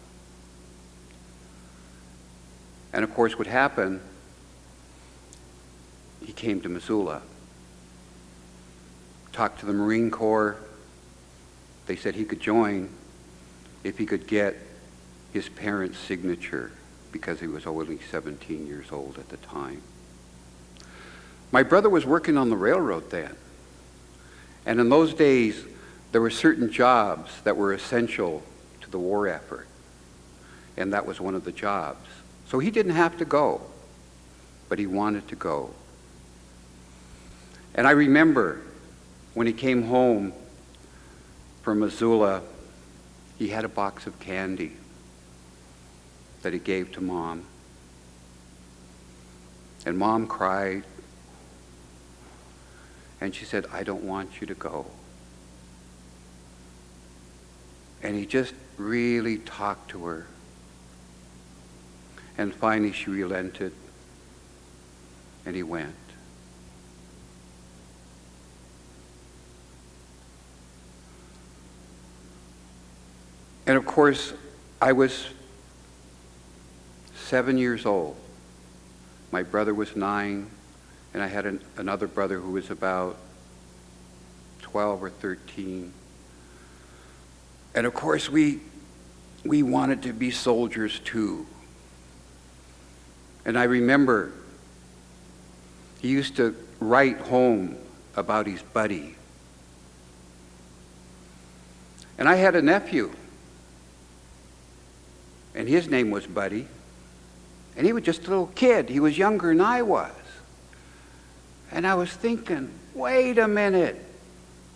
Speaker 5: And of course, what happened, he came to Missoula, talked to the Marine Corps. They said he could join if he could get his parents' signature, because he was only 17 years old at the time. My brother was working on the railroad then. And in those days, there were certain jobs that were essential to the war effort. And that was one of the jobs. So he didn't have to go, but he wanted to go. And I remember when he came home from Missoula, he had a box of candy that he gave to Mom. And Mom cried. And she said, "I don't want you to go." And he just really talked to her. And finally she relented, and he went. And of course, I was 7 years old. My brother was 9, and I had another brother who was about 12 or 13. And of course, we wanted to be soldiers too. And I remember he used to write home about his buddy. And I had a nephew, and his name was Buddy. And he was just a little kid. He was younger than I was. And I was thinking, wait a minute.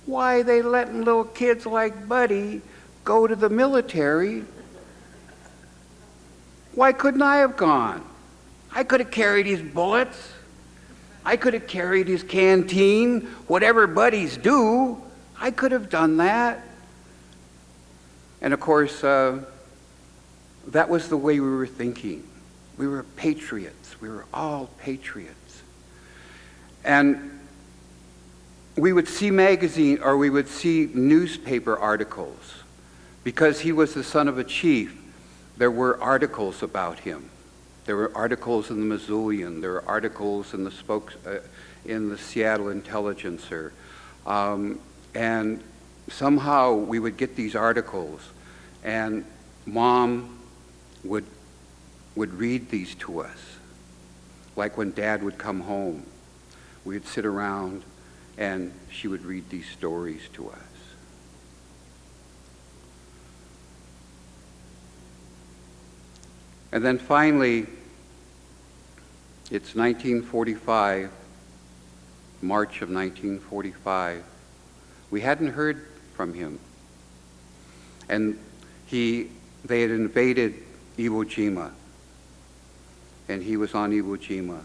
Speaker 5: Why are they letting little kids like Buddy go to the military? Why couldn't I have gone? I could have carried his bullets. I could have carried his canteen. Whatever buddies do, I could have done that. And of course, that was the way we were thinking. We were patriots. We were all patriots. And we would see we would see newspaper articles. Because he was the son of a chief, there were articles about him. There were articles in the Missoulian. There were articles in the Seattle Intelligencer. And somehow we would get these articles, and Mom would read these to us. Like when Dad would come home, we'd sit around and she would read these stories to us. And then finally, it's 1945, March of 1945. We hadn't heard from him. And they had invaded Iwo Jima. And he was on Iwo Jima.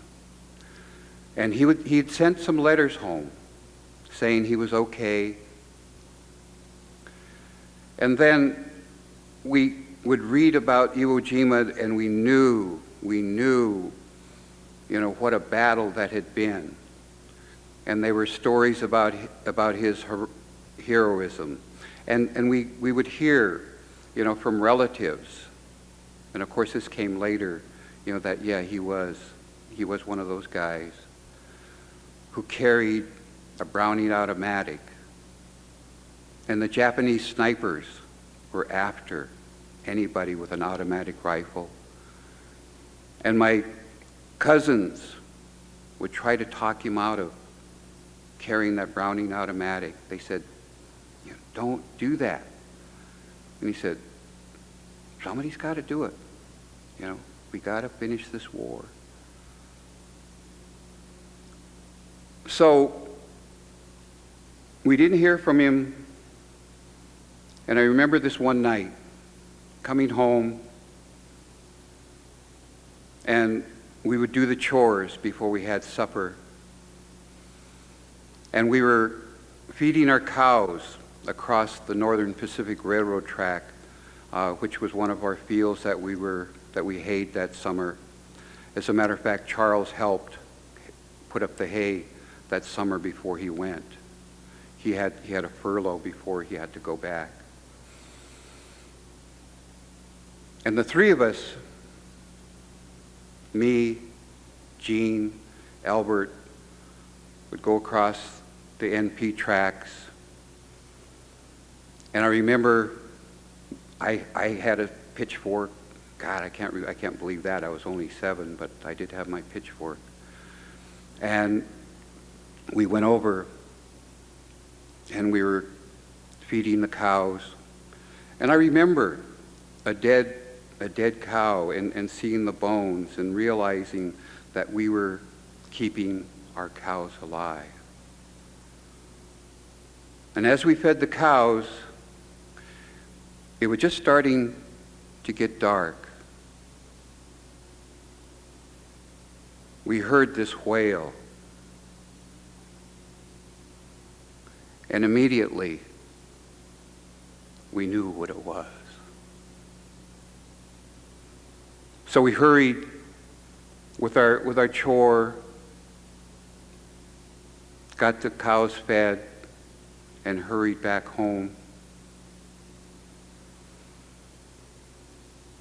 Speaker 5: And he'd sent some letters home saying he was okay. And then we would read about Iwo Jima, and we knew, what a battle that had been. And there were stories about his heroism. And we would hear, from relatives, and of course this came later, that, he was one of those guys who carried a Browning automatic. And the Japanese snipers were after anybody with an automatic rifle. And my cousins would try to talk him out of carrying that Browning automatic. They said, don't do that. And he said, somebody's got to do it. We got to finish this war. So we didn't hear from him. And I remember this one night, coming home, and we would do the chores before we had supper. And we were feeding our cows across the Northern Pacific Railroad track, which was one of our fields that we hayed that summer. As a matter of fact, Charles helped put up the hay that summer before he went. He had a furlough before he had to go back. And the three of us, me, Jean, Albert, would go across the NP tracks. And I remember I had a pitchfork. God, I can't believe that. I was only 7, but I did have my pitchfork. And we went over and we were feeding the cows. And I remember a dead cow and seeing the bones and realizing that we were keeping our cows alive. And as we fed the cows, it was just starting to get dark. We heard this wail. And immediately, we knew what it was. So we hurried with our chore, got the cows fed, and hurried back home.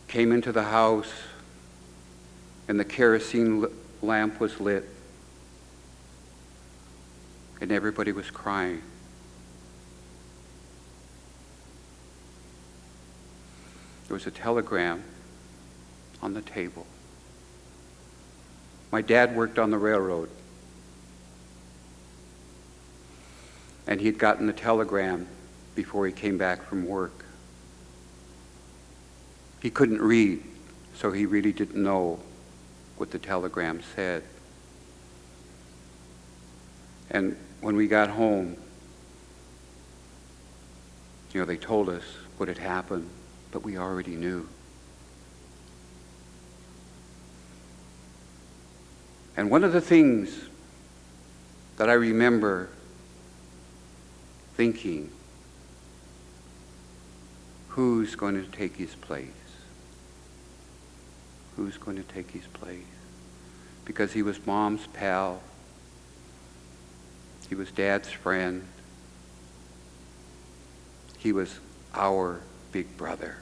Speaker 5: Came into the house, and the kerosene lamp was lit, and everybody was crying. There was a telegram on the table. My dad worked on the railroad, and he'd gotten the telegram before he came back from work. He couldn't read, so he really didn't know what the telegram said. And when we got home, they told us what had happened, but we already knew. And one of the things that I remember thinking, who's going to take his place? Who's going to take his place? Because he was Mom's pal. He was Dad's friend. He was our big brother.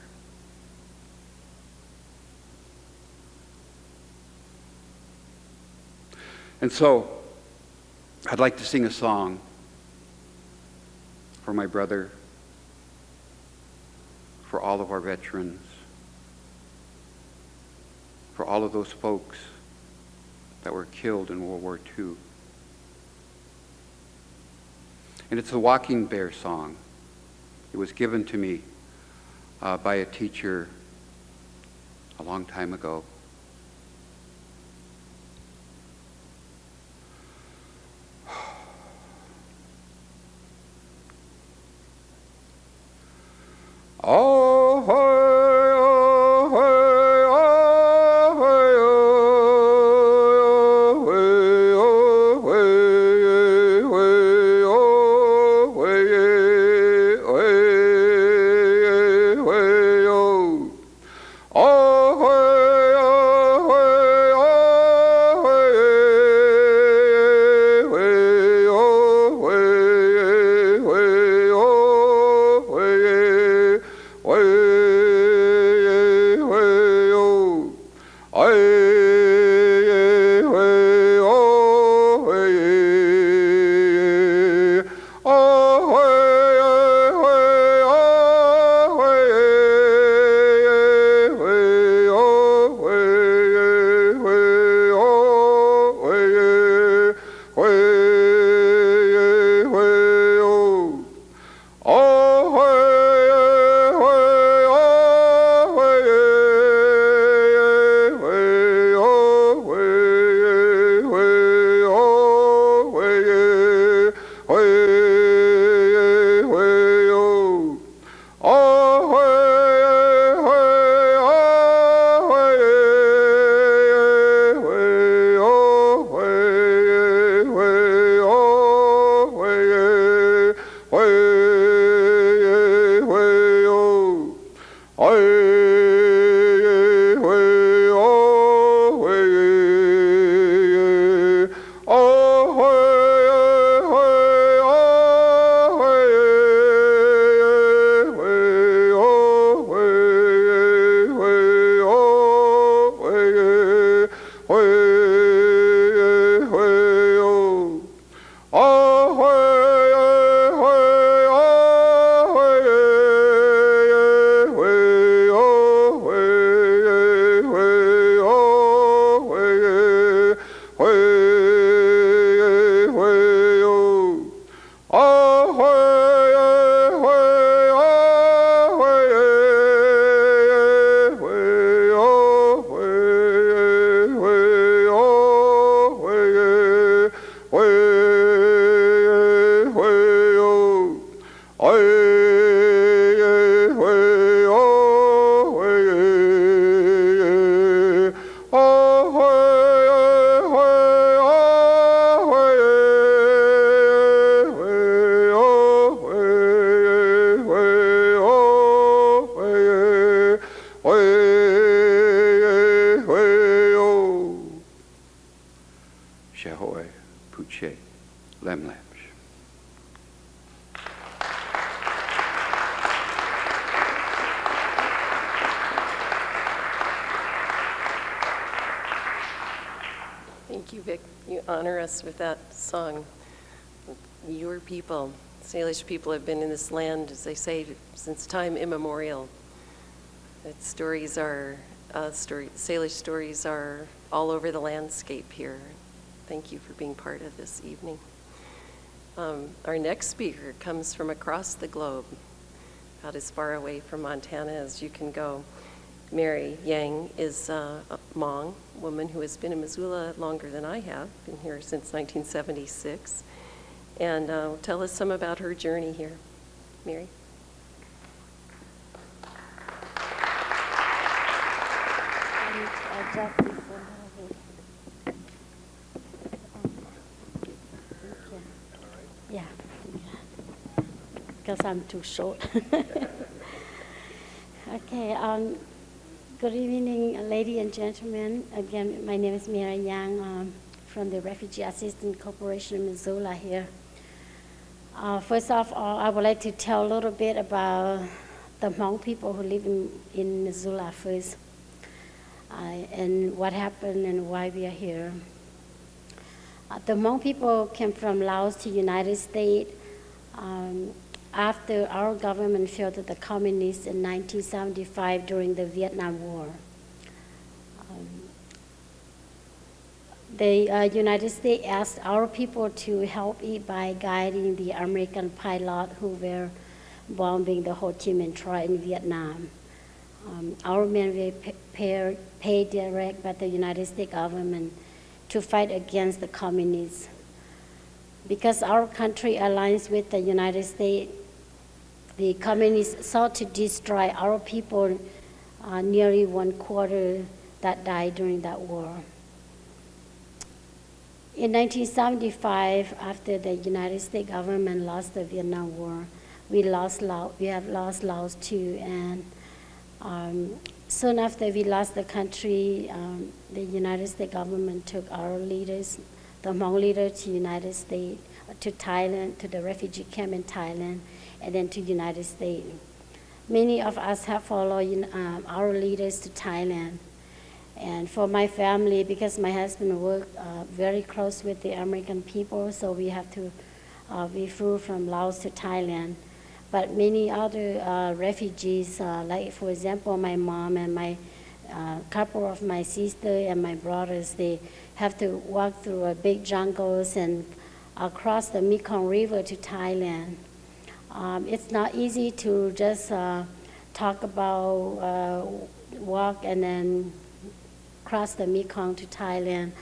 Speaker 5: And so, I'd like to sing a song for my brother, for all of our veterans, for all of those folks that were killed in World War II. And it's the Walking Bear song. It was given to me by a teacher a long time ago. Shahoy, Puche, Lemlash.
Speaker 1: Thank you, Vic. You honor us with that song. Your people, Salish people, have been in this land, as they say, since time immemorial. Its stories are, Salish stories are all over the landscape here. Thank you for being part of this evening. Our next speaker comes from across the globe, about as far away from Montana as you can go. Mary Yang is a Hmong woman who has been in Missoula longer than I have, been here since 1976, and tell us some about her journey here. Mary?
Speaker 6: Yeah, because I'm too short. Okay, good evening, ladies and gentlemen. Again, my name is Mira Yang from the Refugee Assistance Corporation, Missoula here. First of all, I would like to tell a little bit about the Hmong people who live in Missoula first, and what happened and why we are here. The Hmong people came from Laos to United States after our government failed the communists in 1975 during the Vietnam War. The United States asked our people to help it by guiding the American pilot who were bombing the Ho Chi Minh Trail in Vietnam. Our men were paid direct by the United States government to fight against the communists. Because our country aligns with the United States, the communists sought to destroy our people, nearly 1/4 that died during that war. In 1975, after the United States government lost the Vietnam War, we have lost Laos too, and soon after we lost the country, the United States government took our leaders, the Hmong leader, to United States, to Thailand, to the refugee camp in Thailand, and then to United States. Many of us have followed our leaders to Thailand. And for my family, because my husband worked very close with the American people, so we have to, we flew from Laos to Thailand. But many other refugees, like for example, my mom and my couple of my sister and my brothers, they have to walk through big jungles and across the Mekong River to Thailand. It's not easy to just talk about walk and then cross the Mekong to Thailand.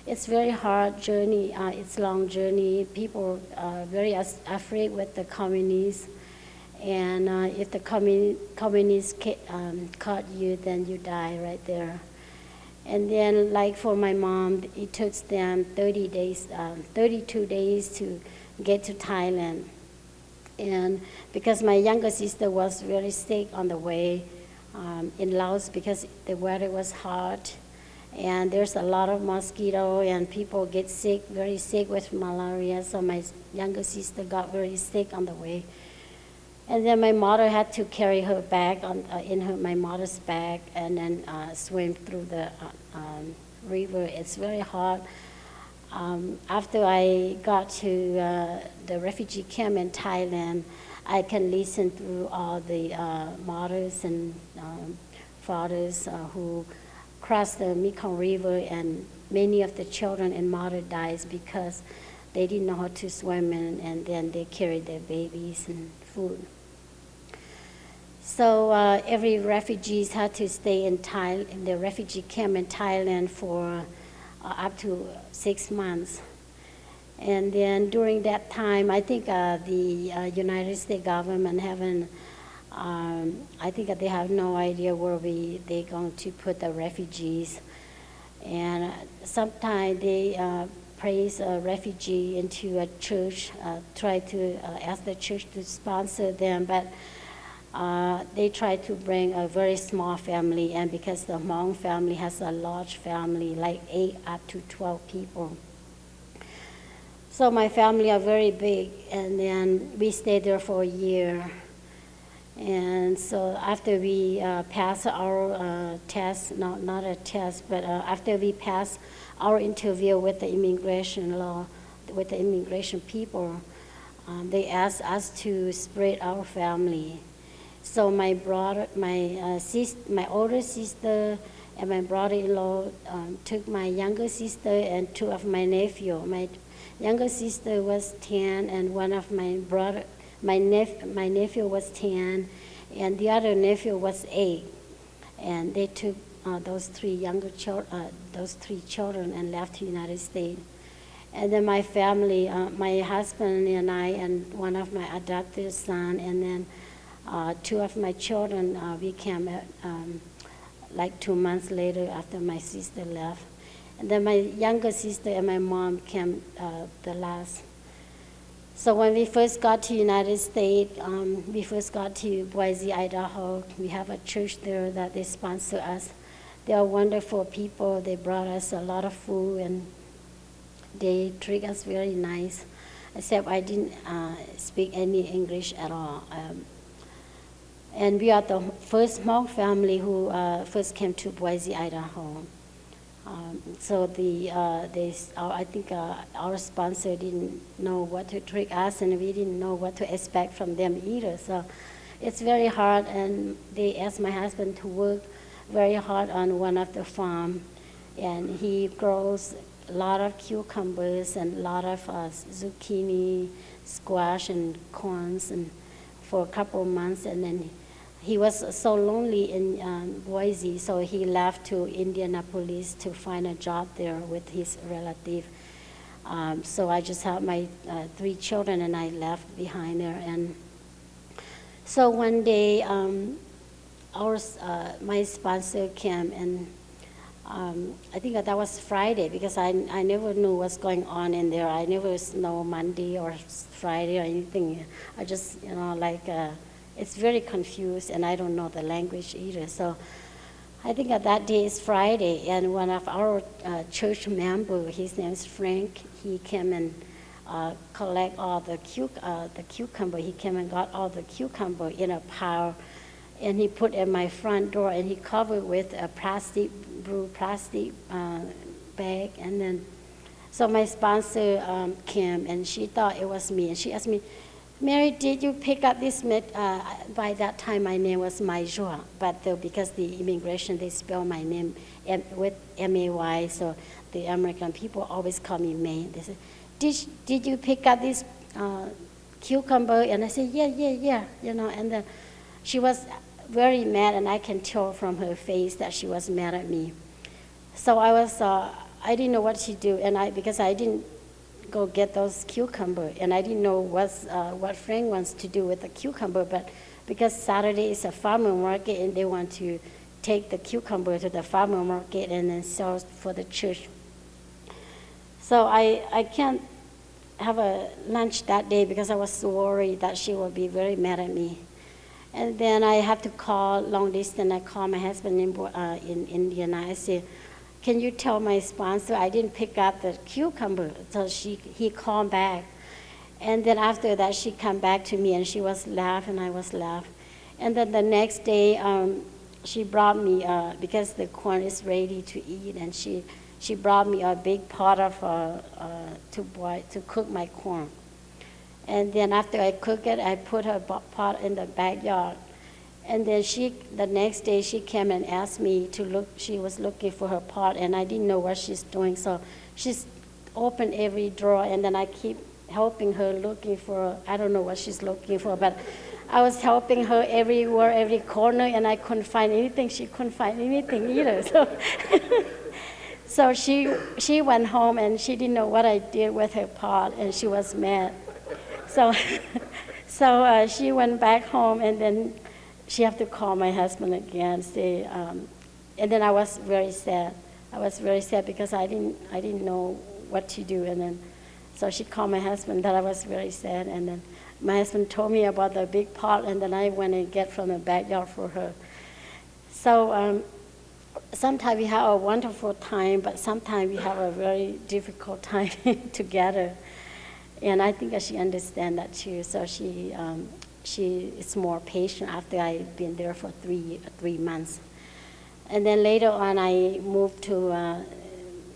Speaker 6: It's very hard journey. It's long journey. People are very afraid with the communists. And if the communists caught you, then you die right there. And then, like for my mom, it took them 32 days to get to Thailand. And because my younger sister was very sick on the way in Laos because the weather was hot, and there's a lot of mosquito, and people get sick, very sick with malaria. So my younger sister got very sick on the way. And then my mother had to carry her bag my mother's bag, and then swim through the river. It's very hard. After I got to the refugee camp in Thailand, I can listen through all the mothers and fathers who crossed the Mekong River, and many of the children and mother dies because they didn't know how to swim, and then they carried their babies and food. So every refugees had to stay in the refugee camp in Thailand for up to 6 months. And then during that time, I think the United States government haven't, I think that they have no idea where they're going to put the refugees. And sometimes they place a refugee into a church, try to ask the church to sponsor them, but they try to bring a very small family, and because the Hmong family has a large family, like 8 up to 12 people. So my family are very big, and then we stayed there for a year. And so after we passed our test, not a test, but after we passed our interview with the immigration law, with the immigration people, they asked us to spread our family. So my brother, my older sister and my brother-in-law took my younger sister and 2 of my nephew. My younger sister was 10, and one of my nephew was 10, and the other nephew was 8. And they took those 3 children and left the United States. And then my family, my husband and I, and one of my adopted son, and then 2 of my children, we came like 2 months later after my sister left. And then my younger sister and my mom came the last. So when we first got to United States, we first got to Boise, Idaho. We have a church there that they sponsor us. They are wonderful people. They brought us a lot of food, and they treat us very nice, except I didn't speak any English at all. And we are the first Hmong family who first came to Boise, Idaho. So I think our sponsor didn't know what to treat us, and we didn't know what to expect from them either. So it's very hard, and they asked my husband to work very hard on one of the farm, and he grows a lot of cucumbers and a lot of zucchini, squash, and corns, and for a couple of months, and then he was so lonely in Boise, so he left to Indianapolis to find a job there with his relative. So I just had my 3 children, and I left behind there. And so one day, my sponsor came, and I think that was Friday, because I never knew what's going on in there. I never know Monday or Friday or anything. I just, it's very confused, and I don't know the language either. So I think that day is Friday, and one of our church members, his name is Frank, he came and collect all the cucumber. He came and got all the cucumber in a pile, and he put in my front door, and he covered with a blue plastic bag. And then, so my sponsor came, and she thought it was me, and she asked me, "Mary, did you pick up this?" By that time, my name was Maijua, but because the immigration, they spell my name with M-A-Y, so the American people always call me May. They say, did you pick up this cucumber? And I said, yeah, and then she was very mad, and I can tell from her face that she was mad at me. So I didn't know what to do, and because I didn't go get those cucumber, and I didn't know what Frank wants to do with the cucumber, but because Saturday is a farmer market, and they want to take the cucumber to the farmer market and then sell for the church. So I can't have a lunch that day because I was so worried that she would be very mad at me. And then I have to call long distance. I call my husband in Indiana. I say, "Can you tell my sponsor I didn't pick up the cucumber?" So he called back. And then after that, she come back to me, and she was laughing, and I was laughing. And then the next day, she brought me, because the corn is ready to eat, and she brought me a big pot of to cook my corn. And then after I cook it, I put her pot in the backyard. And then the next day she came and asked me to look, she was looking for her pot and I didn't know what she's doing. So she's opened every drawer and then I keep helping her looking for, I don't know what she's looking for, but I was helping her everywhere, every corner, and I couldn't find anything. She couldn't find anything either. So she went home and she didn't know what I did with her pot and she was mad. So she went back home and then she had to call my husband again. Say, and then I was very sad. I was very sad because I didn't know what to do. And then so she called my husband. That I was very sad. And then my husband told me about the big pot, and then I went and get from the backyard for her. So sometimes we have a wonderful time, but sometimes we have a very difficult time together. And I think that she understands that too. So she is more patient after I've been there for 3 months. And then later on, I moved to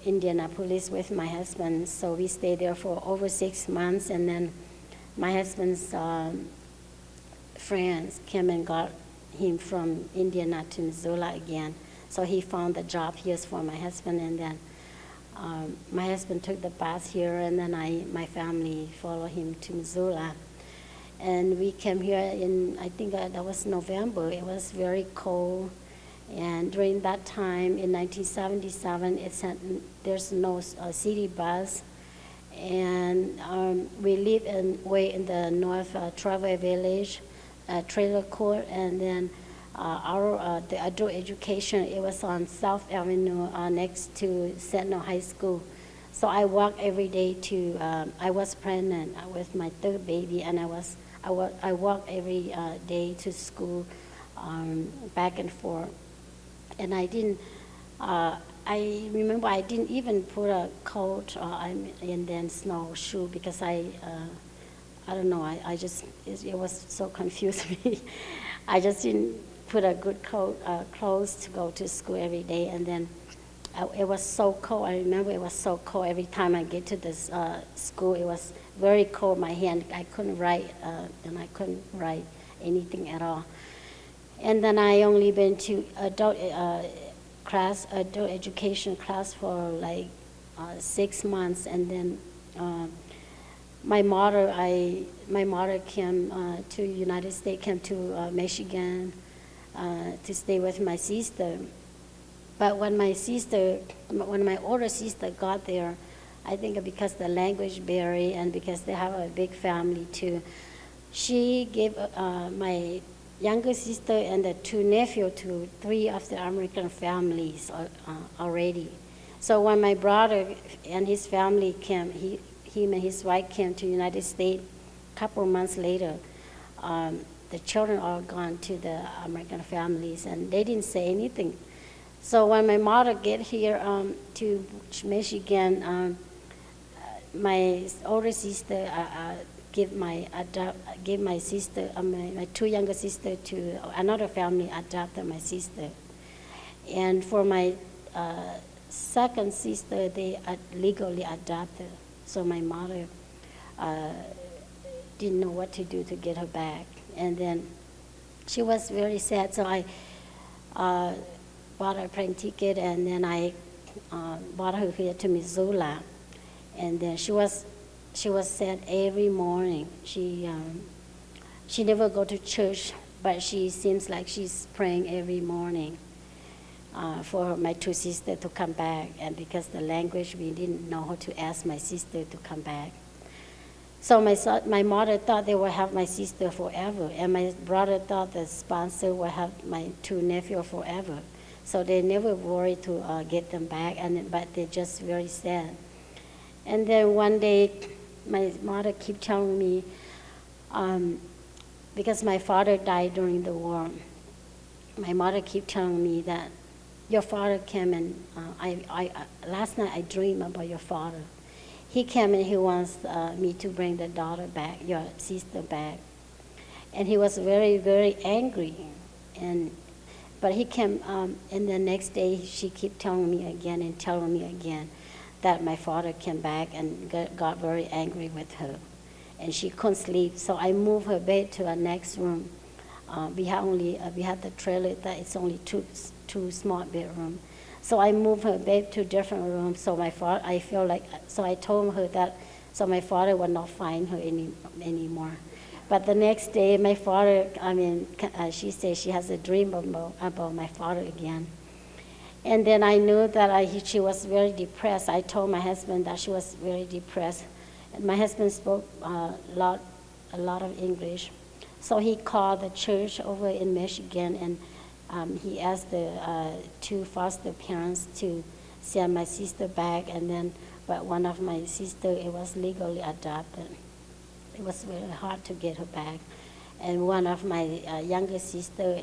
Speaker 6: Indianapolis with my husband. So we stayed there for over 6 months. And then my husband's friends came and got him from Indiana to Missoula again. So he found a job here for my husband. And then my husband took the bus here. And then my family followed him to Missoula. And we came here in, I think that was November. It was very cold. And during that time, in 1977, there's no city bus. And we live way in the North Travel Village, trailer court. And then the adult education, it was on South Avenue next to Sentinel High School. So I walked every day I was pregnant with my third baby, and I walked every day to school, back and forth. And I remember I didn't even put a coat and then snowshoe because I don't know, it was so confusing me. I just didn't put a good clothes to go to school every day. And then it was so cold. I remember it was so cold. Every time I get to this school, it was very cold. My hand, I couldn't write, and I couldn't write anything at all. And then I only been to adult education class for like 6 months. And then my mother came to United States, came to Michigan to stay with my sister. But when my older sister got there, I think because the language barrier and because they have a big family too, she gave my younger sister and the 2 nephews to 3 of the American families already. So when my brother and his family came, him and his wife came to United States a couple of months later, the children all gone to the American families, and they didn't say anything. So when my mother get here to Michigan, my older sister give my 2 younger sisters to another family, adopted my sister. And for my second sister, they legally adopted. So my mother didn't know what to do to get her back. And then she was very sad, so I bought her a plane ticket, and then I brought her here to Missoula. And then she was sad every morning. She never go to church, but she seems like she's praying every morning for my 2 sisters to come back. And because the language, we didn't know how to ask my sister to come back. So my mother thought they would have my sister forever, and my brother thought the sponsor would have my 2 nephews forever. So they never worried to get them back, but they're just very sad. And then one day, my mother kept telling me, because my father died during the war, my mother kept telling me that your father came and last night I dreamed about your father. He came and he wants me to bring the daughter back, your sister back. And he was very, very angry. But he came, and the next day she kept telling me again and telling me again that my father came back and got very angry with her. And she couldn't sleep, so I moved her bed to the next room. we had the trailer that it's only two small bedroom. So I moved her back to different rooms. So I told her that so my father would not find her anymore. But the next day, my father, she said she has a dream about my father again. And then I knew that she was very depressed. I told my husband that she was very depressed. And my husband spoke a lot of English. So he called the church over in Michigan, and he asked the two foster parents to send my sister back. But one of my sister, it was legally adopted. It was very hard to get her back. And one of my younger sister,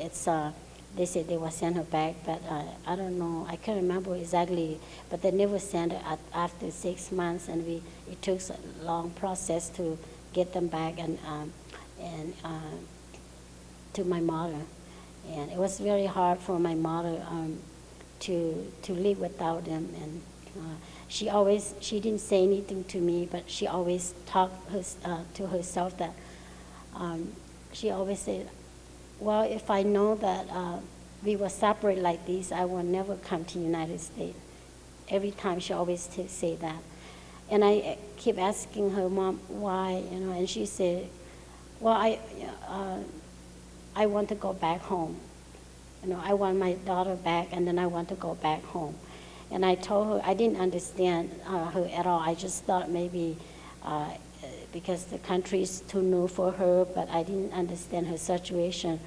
Speaker 6: they said they will send her back, but I don't know. I can't remember exactly, but they never sent her after 6 months, and it took a long process to get them back and to my mother. And it was very hard for my mother to live without them. And she didn't say anything to me, but she always talked to herself that she always said, well, if I know that we were separate like this, I will never come to the United States. Every time she always say that. And I keep asking her, Mom, why? And she said, well, I want to go back home. I want my daughter back, and then I want to go back home. And I told her I didn't understand her at all. I just thought maybe because the country is too new for her, but I didn't understand her situation.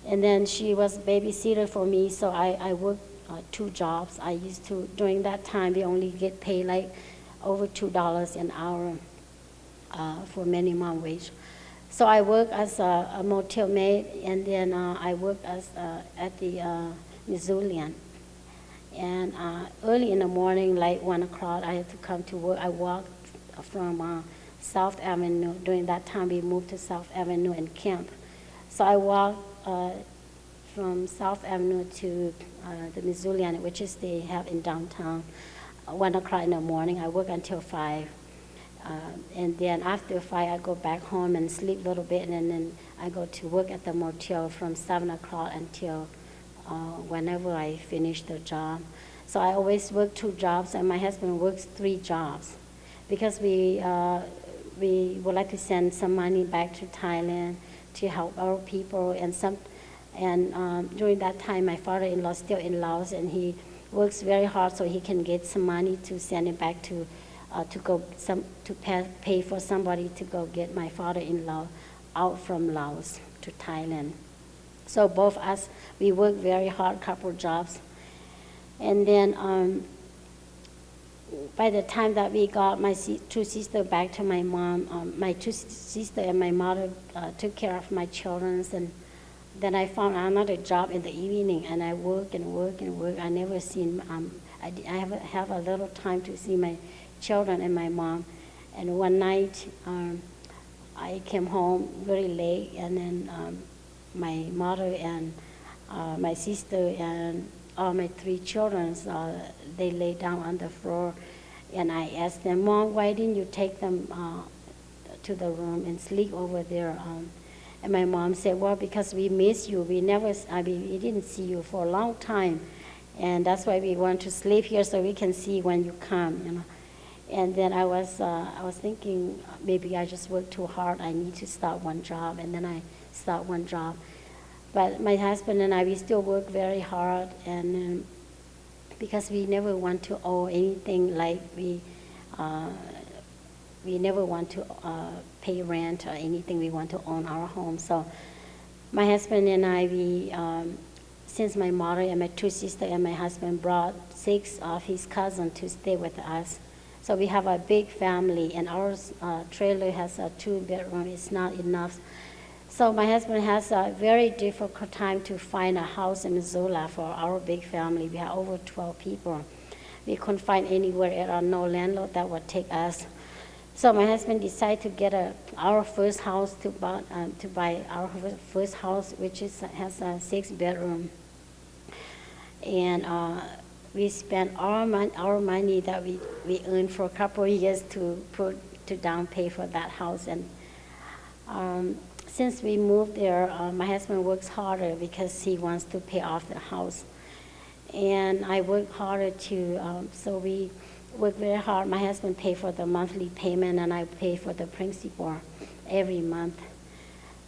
Speaker 6: And then she was babysitter for me, so I worked 2 jobs. I used to, during that time, we only get paid like over $2 an hour for minimum wage. So I worked as a motel maid, and then I worked at the Missoula. And early in the morning, like 1 o'clock, I had to come to work. I walked from South Avenue. During that time, we moved to South Avenue and camp. So I walked from South Avenue to the Missoula, which is they have in downtown. 1 o'clock in the morning, I work until 5. And then after 5, I go back home and sleep a little bit, and then I go to work at the motel from 7 o'clock until whenever I finish the job. So I always work 2 jobs, and my husband works 3 jobs, because we would like to send some money back to Thailand to help our people. And during that time, my father-in-law is still in Laos, and he works very hard so he can get some money to send it back to pay for somebody to go get my father-in-law out from Laos to Thailand. So both us, we worked very hard, couple jobs. And then by the time that we got my 2 sisters back to my mom, my 2 sisters and my mother took care of my children. And then I found another job in the evening, and I work and work and work. I never seen, I have a little time to see my children and my mom. And one night, I came home very late, and then my mother and my sister and all my 3 children, they lay down on the floor, and I asked them, Mom, why didn't you take them to the room and sleep over there? And my mom said, well, because we miss you. We didn't see you for a long time, and that's why we want to sleep here so we can see when you come. And then I was thinking, maybe I just worked too hard. I need to start one job, and then I start one job. But my husband and I, we still work very hard, and because we never want to owe anything, like we never want to pay rent or anything. We want to own our home. So my husband and I, since my mother and my 2 sisters and my husband brought 6 of his cousins to stay with us. So we have a big family, and our trailer has a 2-bedroom. It's not enough. So my husband has a very difficult time to find a house in Missoula for our big family. We have over 12 people. We couldn't find anywhere at all, no landlord that would take us. So my husband decided to get our first house, to buy our first house, which has a 6-bedroom. And we spent our money that we earned for a couple of years to down pay for that house. And since we moved there, my husband works harder because he wants to pay off the house. And I work harder too, so we work very hard. My husband pays for the monthly payment, and I pay for the principal every month.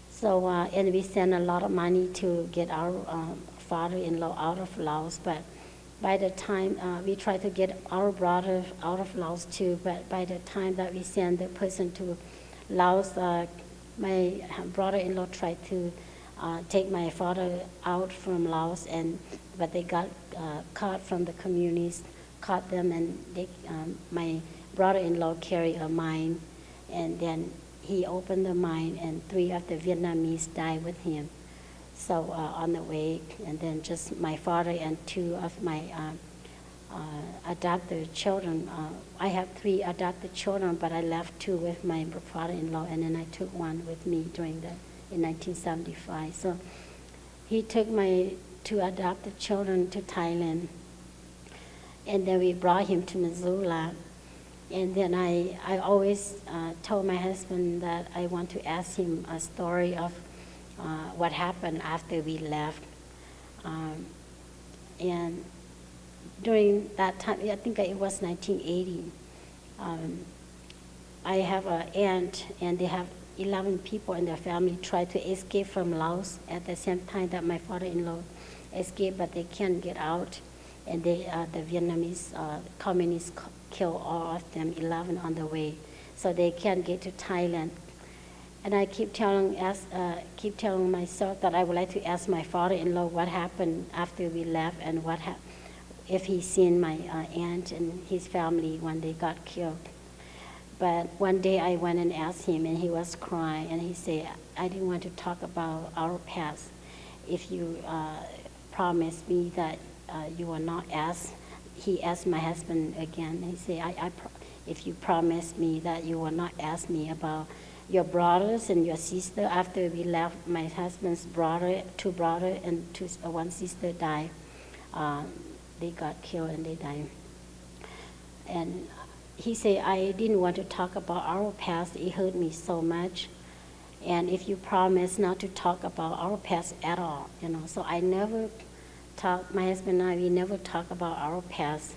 Speaker 6: So, and we send a lot of money to get our father-in-law out of Laos, but by the time we try to get our brother out of Laos too, but by the time that we send the person to Laos, my brother-in-law tried to take my father out from Laos, but they got caught from the communists, caught them, and my brother-in-law carried a mine, and then he opened the mine, and 3 of the Vietnamese died with him. So on the way, and then just my father and 2 of my adopted children. I have 3 adopted children, but I left 2 with my father-in-law, and then I took 1 with me in 1975. So he took my 2 adopted children to Thailand, and then we brought him to Missoula. And then I always told my husband that I want to ask him a story of what happened after we left. And during that time, I think it was 1980, I have an aunt, and they have 11 people in their family tried to escape from Laos at the same time that my father-in-law escaped, but they can't get out. And the Vietnamese communists killed all of them, 11 on the way. So they can't get to Thailand. And I keep telling myself that I would like to ask my father-in-law what happened after we left, and if he's seen my aunt and his family when they got killed. But one day I went and asked him, and he was crying, and he said, I didn't want to talk about our past. If you promise me that you will not ask, he asked my husband again, and he said, if you promise me that you will not ask me about your brothers and your sister. After we left, my husband's 2 brothers and 1 sister died. They got killed and they died. And he said, I didn't want to talk about our past. It hurt me so much. And if you promise not to talk about our past at all, So I never talk. My husband and I, we never talk about our past.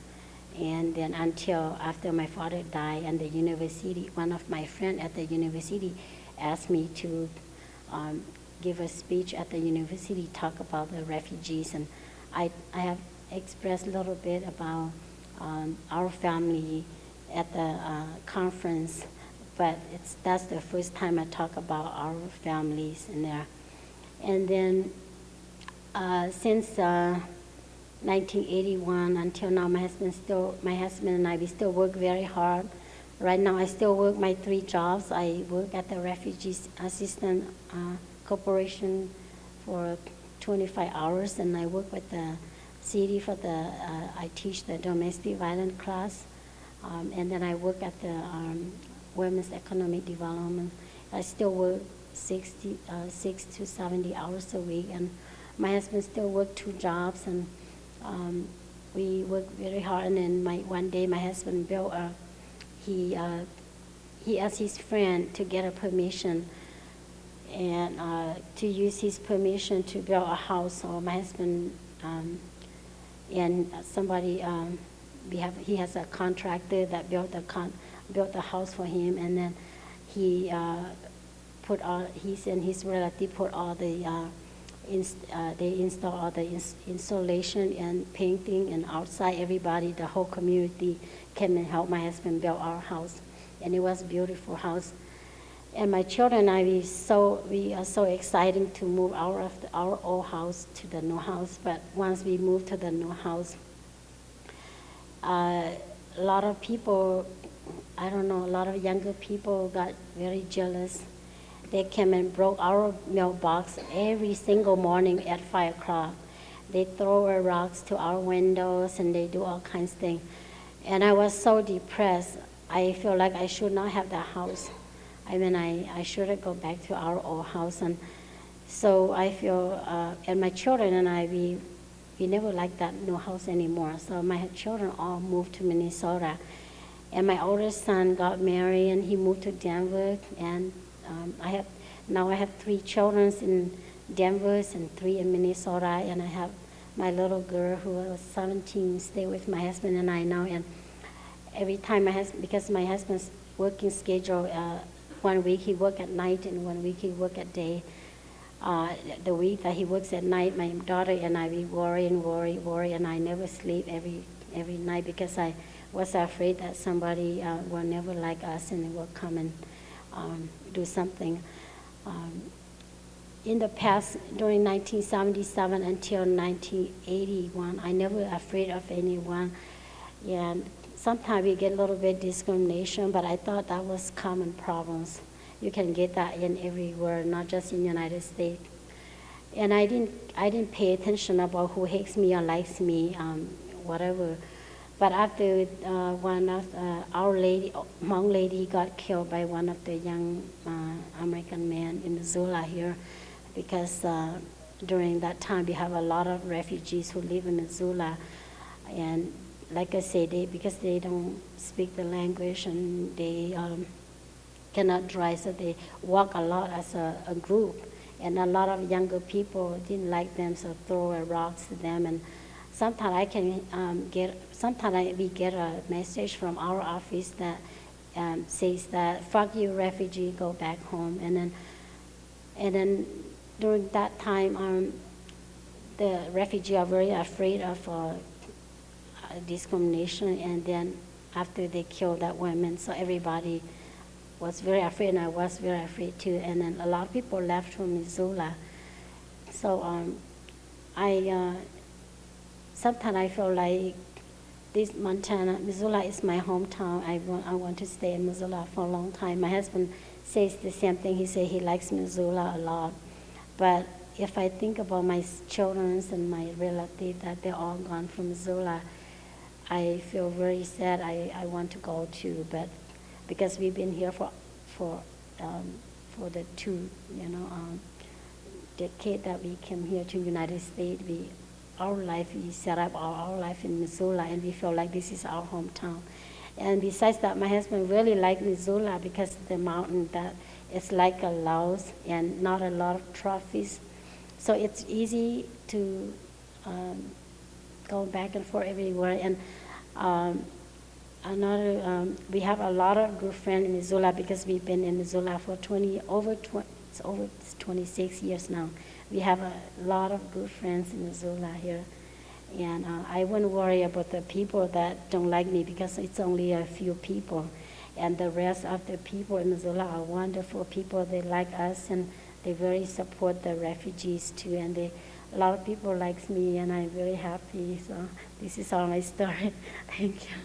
Speaker 6: And then until after my father died, and the university, one of my friends at the university asked me to give a speech at the university, talk about the refugees. And I have expressed a little bit about our family at the conference, but that's the first time I talk about our families in there. And then since 1981 until now, my husband and I, we still work very hard. Right now, I still work my 3 jobs. I work at the Refugee Assistance Corporation for 25 hours, and I work with the city I teach the domestic violence class, and then I work at the Women's Economic Development. I still work 6 to 70 hours a week, and my husband still work 2 jobs, and we work very hard. And then one day my husband built he asked his friend to get a permission, and to use his permission to build a house. So my husband and somebody he has a contractor that built the house for him, and then he and his relative put all the they install all the insulation and painting, and outside everybody, the whole community came and helped my husband build our house, and it was a beautiful house. And my children and I, we are so excited to move out of our old house to the new house. But once we moved to the new house, a lot of people, a lot of younger people got very jealous. They came and broke our mailbox every single morning at 5 o'clock. They throw rocks to our windows, and they do all kinds of things. And I was so depressed. I feel like I should not have that house. I should go back to our old house. And so I feel, and my children and I, we never liked that new house anymore. So my children all moved to Minnesota. And my oldest son got married, and he moved to Denver. And I have Now I have 3 children in Denver and 3 in Minnesota, and I have my little girl who was 17 stay with my husband and I now. And every time because my husband's working schedule, 1 week he work at night and 1 week he work at day. The week that he works at night, my daughter and I, we worry, and I never sleep every night because I was afraid that somebody will never like us and will come and do something. In the past, during 1977 until 1981, I never afraid of anyone. And sometimes we get a little bit discrimination, but I thought that was common problems. You can get that in everywhere, not just in the United States. And I didn't pay attention about who hates me or likes me, whatever. But after one of our Hmong lady got killed by one of the young American men in Missoula here, because during that time we have a lot of refugees who live in Missoula, and like I say, because they don't speak the language and they cannot drive, so they walk a lot as a group, and a lot of younger people didn't like them, so throw rocks to them. And sometimes we get a message from our office that says that "fuck you, refugee, go back home." And then during that time, the refugees are very afraid of discrimination. And then after they killed that woman, so everybody was very afraid, and I was very afraid too. And then a lot of people left from Missoula. So sometimes I feel like this Missoula is my hometown. I want to stay in Missoula for a long time. My husband says the same thing. He says he likes Missoula a lot. But if I think about my children and my relatives that they're all gone from Missoula, I feel very sad. I want to go too, but because we've been here for the 2 decade that we came here to United States, we set up our life in Missoula, and we feel like this is our hometown. And besides that, my husband really liked Missoula because of the mountain that it's like a Laos and not a lot of trophies. So it's easy to go back and forth everywhere. And we have a lot of good friends in Missoula because we've been in Missoula for 26 years now. We have a lot of good friends in Missoula here. And I wouldn't worry about the people that don't like me because it's only a few people. And the rest of the people in Missoula are wonderful people. They like us, and they very support the refugees too. And a lot of people like me, and I'm very happy. So this is all my story. Thank you.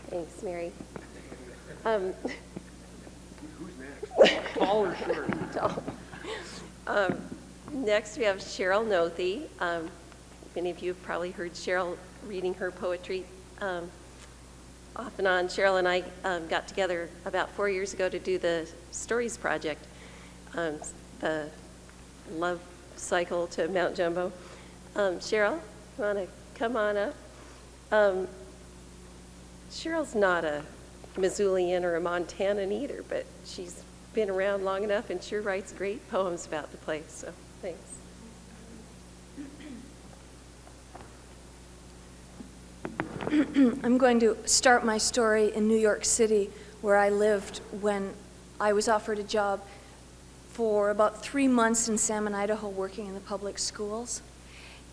Speaker 1: Thanks, Mary.
Speaker 7: Who's next? Tall or short?
Speaker 1: Tall. Next, we have Cheryl Nothey. Many of you have probably heard Cheryl reading her poetry off and on. Cheryl and I got together about 4 years ago to do the Stories Project, the love cycle to Mount Jumbo. Cheryl, you want to come on up? Cheryl's not a Missoulian or a Montanan either, but she's been around long enough and sure writes great poems about the place, so thanks.
Speaker 8: I'm going to start my story in New York City, where I lived when I was offered a job for about 3 months in Salmon, Idaho, working in the public schools.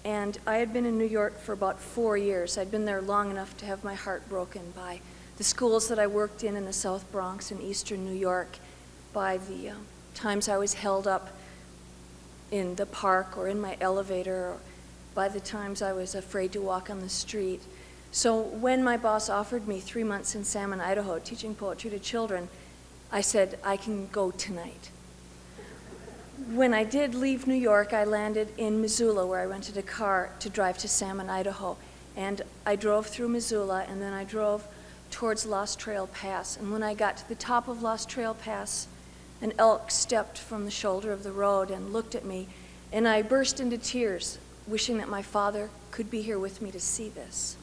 Speaker 8: And I had been in New York for about 4 years. I'd been there long enough to have my heart broken by the schools that I worked in the South Bronx and Eastern New York, by the times I was held up in the park or in my elevator, or by the times I was afraid to walk on the street. So when my boss offered me 3 months in Salmon, Idaho, teaching poetry to children, I said, I can go tonight. When I did leave New York, I landed in Missoula, where I rented a car to drive to Salmon, Idaho. And I drove through Missoula, and then I drove towards Lost Trail Pass. And when I got to the top of Lost Trail Pass, an elk stepped from the shoulder of the road and looked at me, and I burst into tears wishing that my father could be here with me to see this.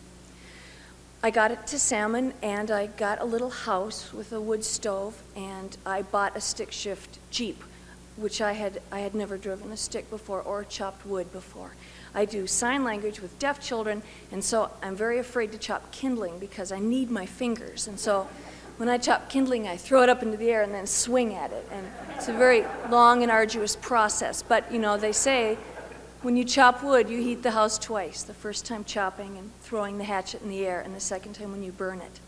Speaker 8: I got it to Salmon, and I got a little house with a wood stove, and I bought a stick shift Jeep, which I had never driven a stick before or chopped wood before. I do sign language with deaf children, and so I'm very afraid to chop kindling because I need my fingers. And so when I chop kindling, I throw it up into the air and then swing at it. And it's a very long and arduous process. But, you know, they say when you chop wood, you heat the house twice, the first time chopping and throwing the hatchet in the air, and the second time when you burn it.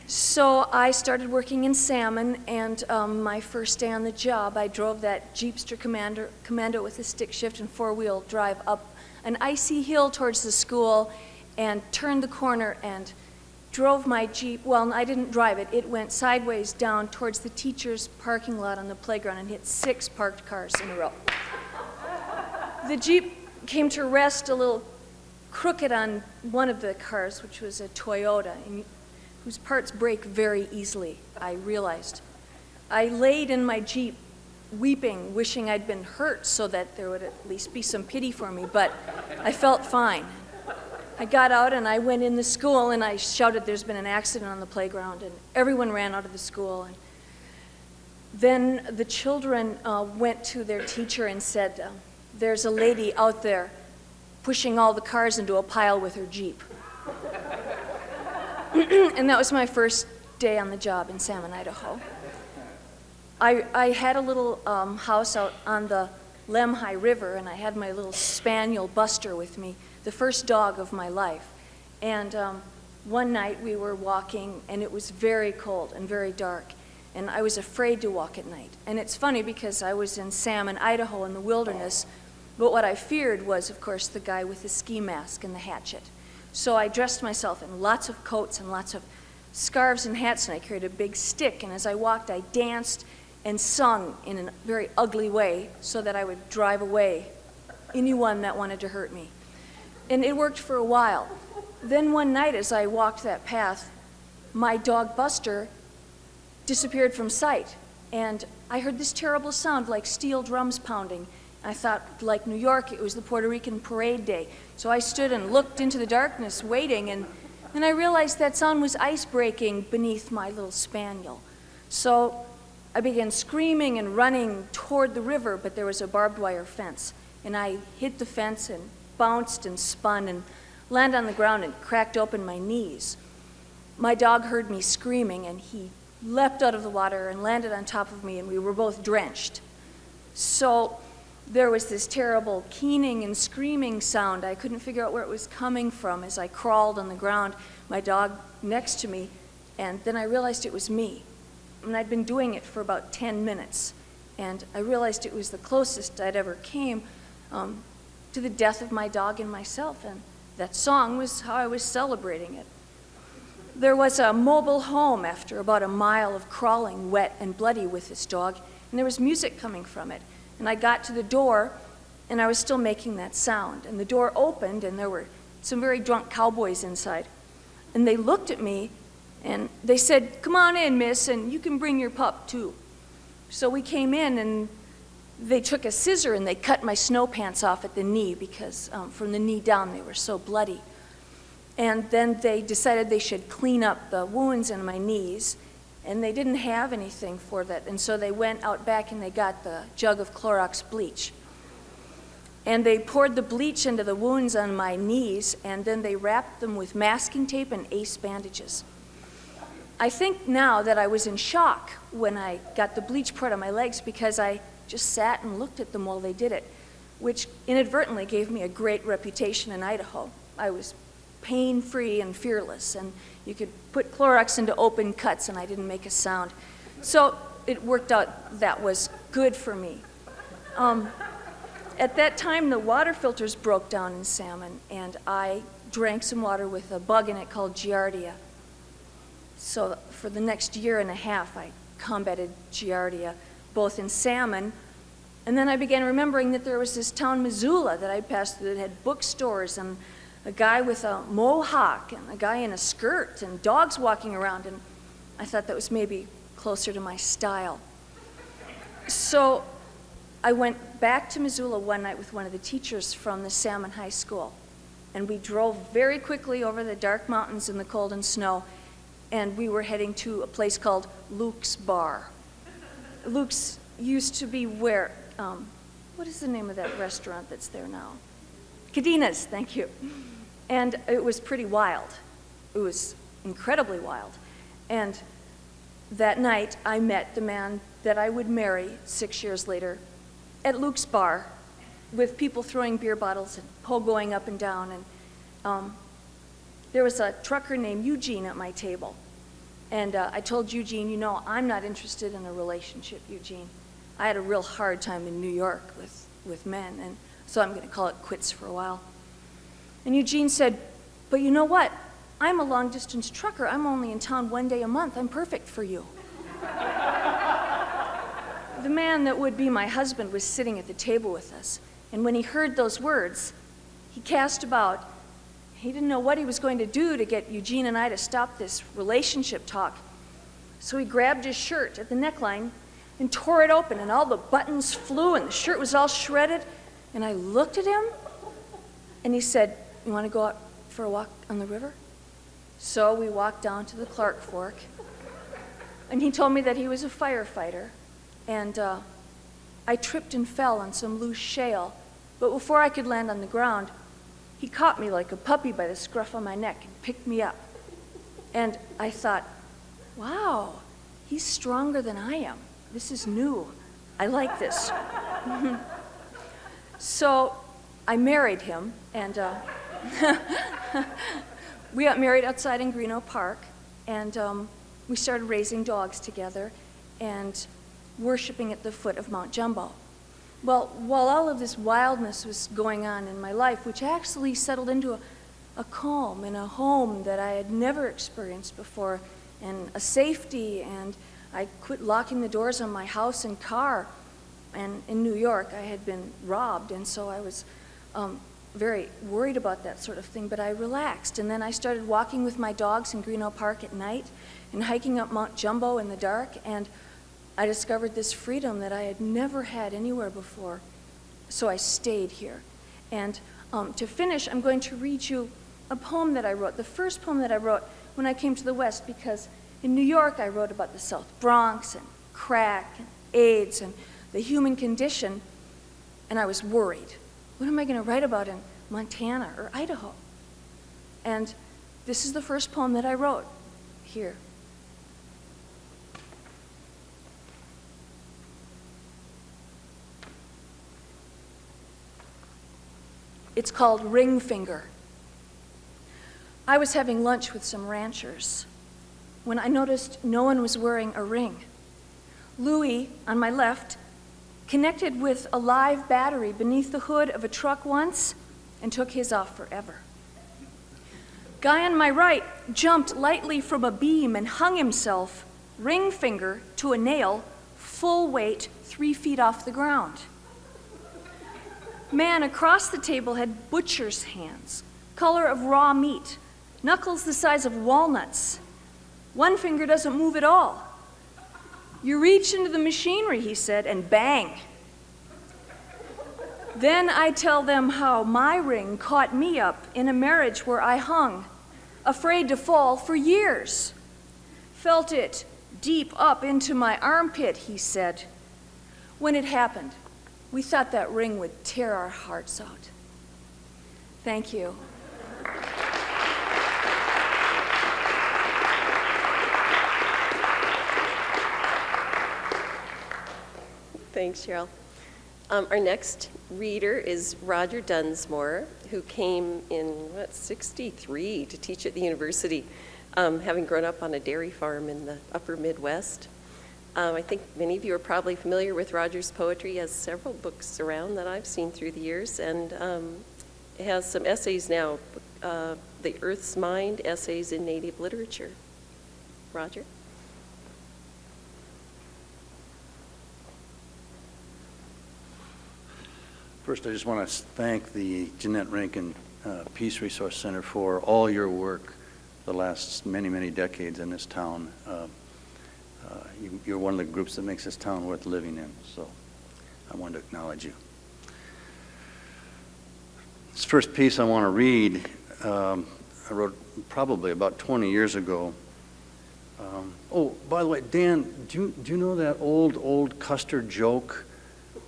Speaker 8: So I started working in Salmon, and my first day on the job, I drove that Jeepster Commando with a stick shift and four-wheel drive up an icy hill towards the school and turned the corner and drove my Jeep. Well, I didn't drive it. It went sideways down towards the teacher's parking lot on the playground and hit 6 parked cars in a row. The Jeep came to rest a little crooked on one of the cars, which was a Toyota, whose parts break very easily, I realized. I laid in my Jeep weeping, wishing I'd been hurt so that there would at least be some pity for me, but I felt fine. I got out and I went in the school and I shouted, "There's been an accident on the playground," and everyone ran out of the school. And then the children went to their teacher and said, "There's a lady out there pushing all the cars into a pile with her Jeep." And that was my first day on the job in Salmon, Idaho. I had a little house out on the Lemhi River, and I had my little spaniel Buster with me, the first dog of my life. And one night we were walking, and it was very cold and very dark, and I was afraid to walk at night. And it's funny because I was in Salmon, Idaho, in the wilderness, but what I feared was, of course, the guy with the ski mask and the hatchet. So I dressed myself in lots of coats and lots of scarves and hats, and I carried a big stick, and as I walked, I danced and sung in a very ugly way so that I would drive away anyone that wanted to hurt me. And it worked for a while. Then one night as I walked that path, my dog Buster disappeared from sight, and I heard this terrible sound like steel drums pounding. I thought, like New York, it was the Puerto Rican parade day. So I stood and looked into the darkness waiting, and I realized that sound was ice breaking beneath my little spaniel. So I began screaming and running toward the river, but there was a barbed wire fence. And I hit the fence and bounced and spun and landed on the ground and cracked open my knees. My dog heard me screaming, and he leapt out of the water and landed on top of me, and we were both drenched. So there was this terrible keening and screaming sound. I couldn't figure out where it was coming from as I crawled on the ground, my dog next to me, and then I realized it was me. And I'd been doing it for about 10 minutes, and I realized it was the closest I'd ever came to the death of my dog and myself, and that song was how I was celebrating it. There was a mobile home after about a mile of crawling, wet and bloody with this dog, and there was music coming from it. And I got to the door, and I was still making that sound. And the door opened, and there were some very drunk cowboys inside. And they looked at me, and they said, "Come on in, miss, and you can bring your pup, too." So we came in, and they took a scissor, and they cut my snow pants off at the knee because from the knee down they were so bloody. And then they decided they should clean up the wounds in my knees, and they didn't have anything for that. And so they went out back and they got the jug of Clorox bleach. And they poured the bleach into the wounds on my knees, and then they wrapped them with masking tape and ace bandages. I think now that I was in shock when I got the bleach poured on my legs because I just sat and looked at them while they did it, which inadvertently gave me a great reputation in Idaho. I was pain-free and fearless, and you could put Clorox into open cuts and I didn't make a sound. So it worked out that was good for me. At that time, the water filters broke down in Salmon, and I drank some water with a bug in it called Giardia. So for the next year and a half, I combated Giardia, both in Salmon, and then I began remembering that there was this town, Missoula, that I'd passed through that had bookstores and a guy with a mohawk and a guy in a skirt and dogs walking around, and I thought that was maybe closer to my style. So I went back to Missoula one night with one of the teachers from the Salmon High School, and we drove very quickly over the dark mountains in the cold and snow, and we were heading to a place called Luke's Bar. Luke's used to be where, what is the name of that restaurant that's there now? Cadina's, thank you. And it was pretty wild. It was incredibly wild. And that night, I met the man that I would marry 6 years later at Luke's Bar with people throwing beer bottles and pogoing up and down. And there was a trucker named Eugene at my table. And I told Eugene, you know, I'm not interested in a relationship, Eugene. I had a real hard time in New York with men, and so I'm going to call it quits for a while. And Eugene said, but you know what? I'm a long-distance trucker. I'm only in town 1 day a month. I'm perfect for you. The man that would be my husband was sitting at the table with us, and when he heard those words, he cast about. He didn't know what he was going to do to get Eugene and I to stop this relationship talk. So he grabbed his shirt at the neckline and tore it open, and all the buttons flew, and the shirt was all shredded. And I looked at him, and he said, you want to go out for a walk on the river? So we walked down to the Clark Fork, and he told me that he was a firefighter, and I tripped and fell on some loose shale, but before I could land on the ground, he caught me like a puppy by the scruff of my neck and picked me up. And I thought, wow, he's stronger than I am. This is new. I like this. So I married him, and we got married outside in Greeno Park, and we started raising dogs together and worshiping at the foot of Mount Jumbo. Well, while all of this wildness was going on in my life, which actually settled into a calm in a home that I had never experienced before, and a safety, and I quit locking the doors on my house and car. And in New York, I had been robbed, and so I was very worried about that sort of thing, but I relaxed. And then I started walking with my dogs in Greeno Park at night and hiking up Mount Jumbo in the dark, and I discovered this freedom that I had never had anywhere before. So I stayed here. And to finish, I'm going to read you a poem that I wrote, the first poem that I wrote when I came to the West, because in New York I wrote about the South Bronx and crack and AIDS and the human condition, and I was worried. What am I going to write about in Montana or Idaho? And this is the first poem that I wrote here. It's called Ring Finger. I was having lunch with some ranchers when I noticed no one was wearing a ring. Louis, on my left, connected with a live battery beneath the hood of a truck once and took his off forever. Guy on my right jumped lightly from a beam and hung himself, ring finger to a nail, full weight, 3 feet off the ground. Man across the table had butcher's hands, color of raw meat, knuckles the size of walnuts. One finger doesn't move at all. You reach into the machinery, he said, and bang. Then I tell them how my ring caught me up in a marriage where I hung, afraid to fall for years. Felt it deep up into my armpit, he said. When it happened, we thought that ring would tear our hearts out. Thank you.
Speaker 1: Thanks, Cheryl. Our next reader is Roger Dunsmore, who came in, 63 to teach at the university, having grown up on a dairy farm in the upper Midwest. I think many of you are probably familiar with Roger's poetry. He has several books around that I've seen through the years, and has some essays now, The Earth's Mind, Essays in Native Literature. Roger?
Speaker 9: First, I just want to thank the Jeannette Rankin Peace Resource Center for all your work the last many, many decades in this town. You're one of the groups that makes this town worth living in. So I wanted to acknowledge you. This first piece I want to read, I wrote probably about 20 years ago. Oh, by the way, Dan, do you know that old Custer joke?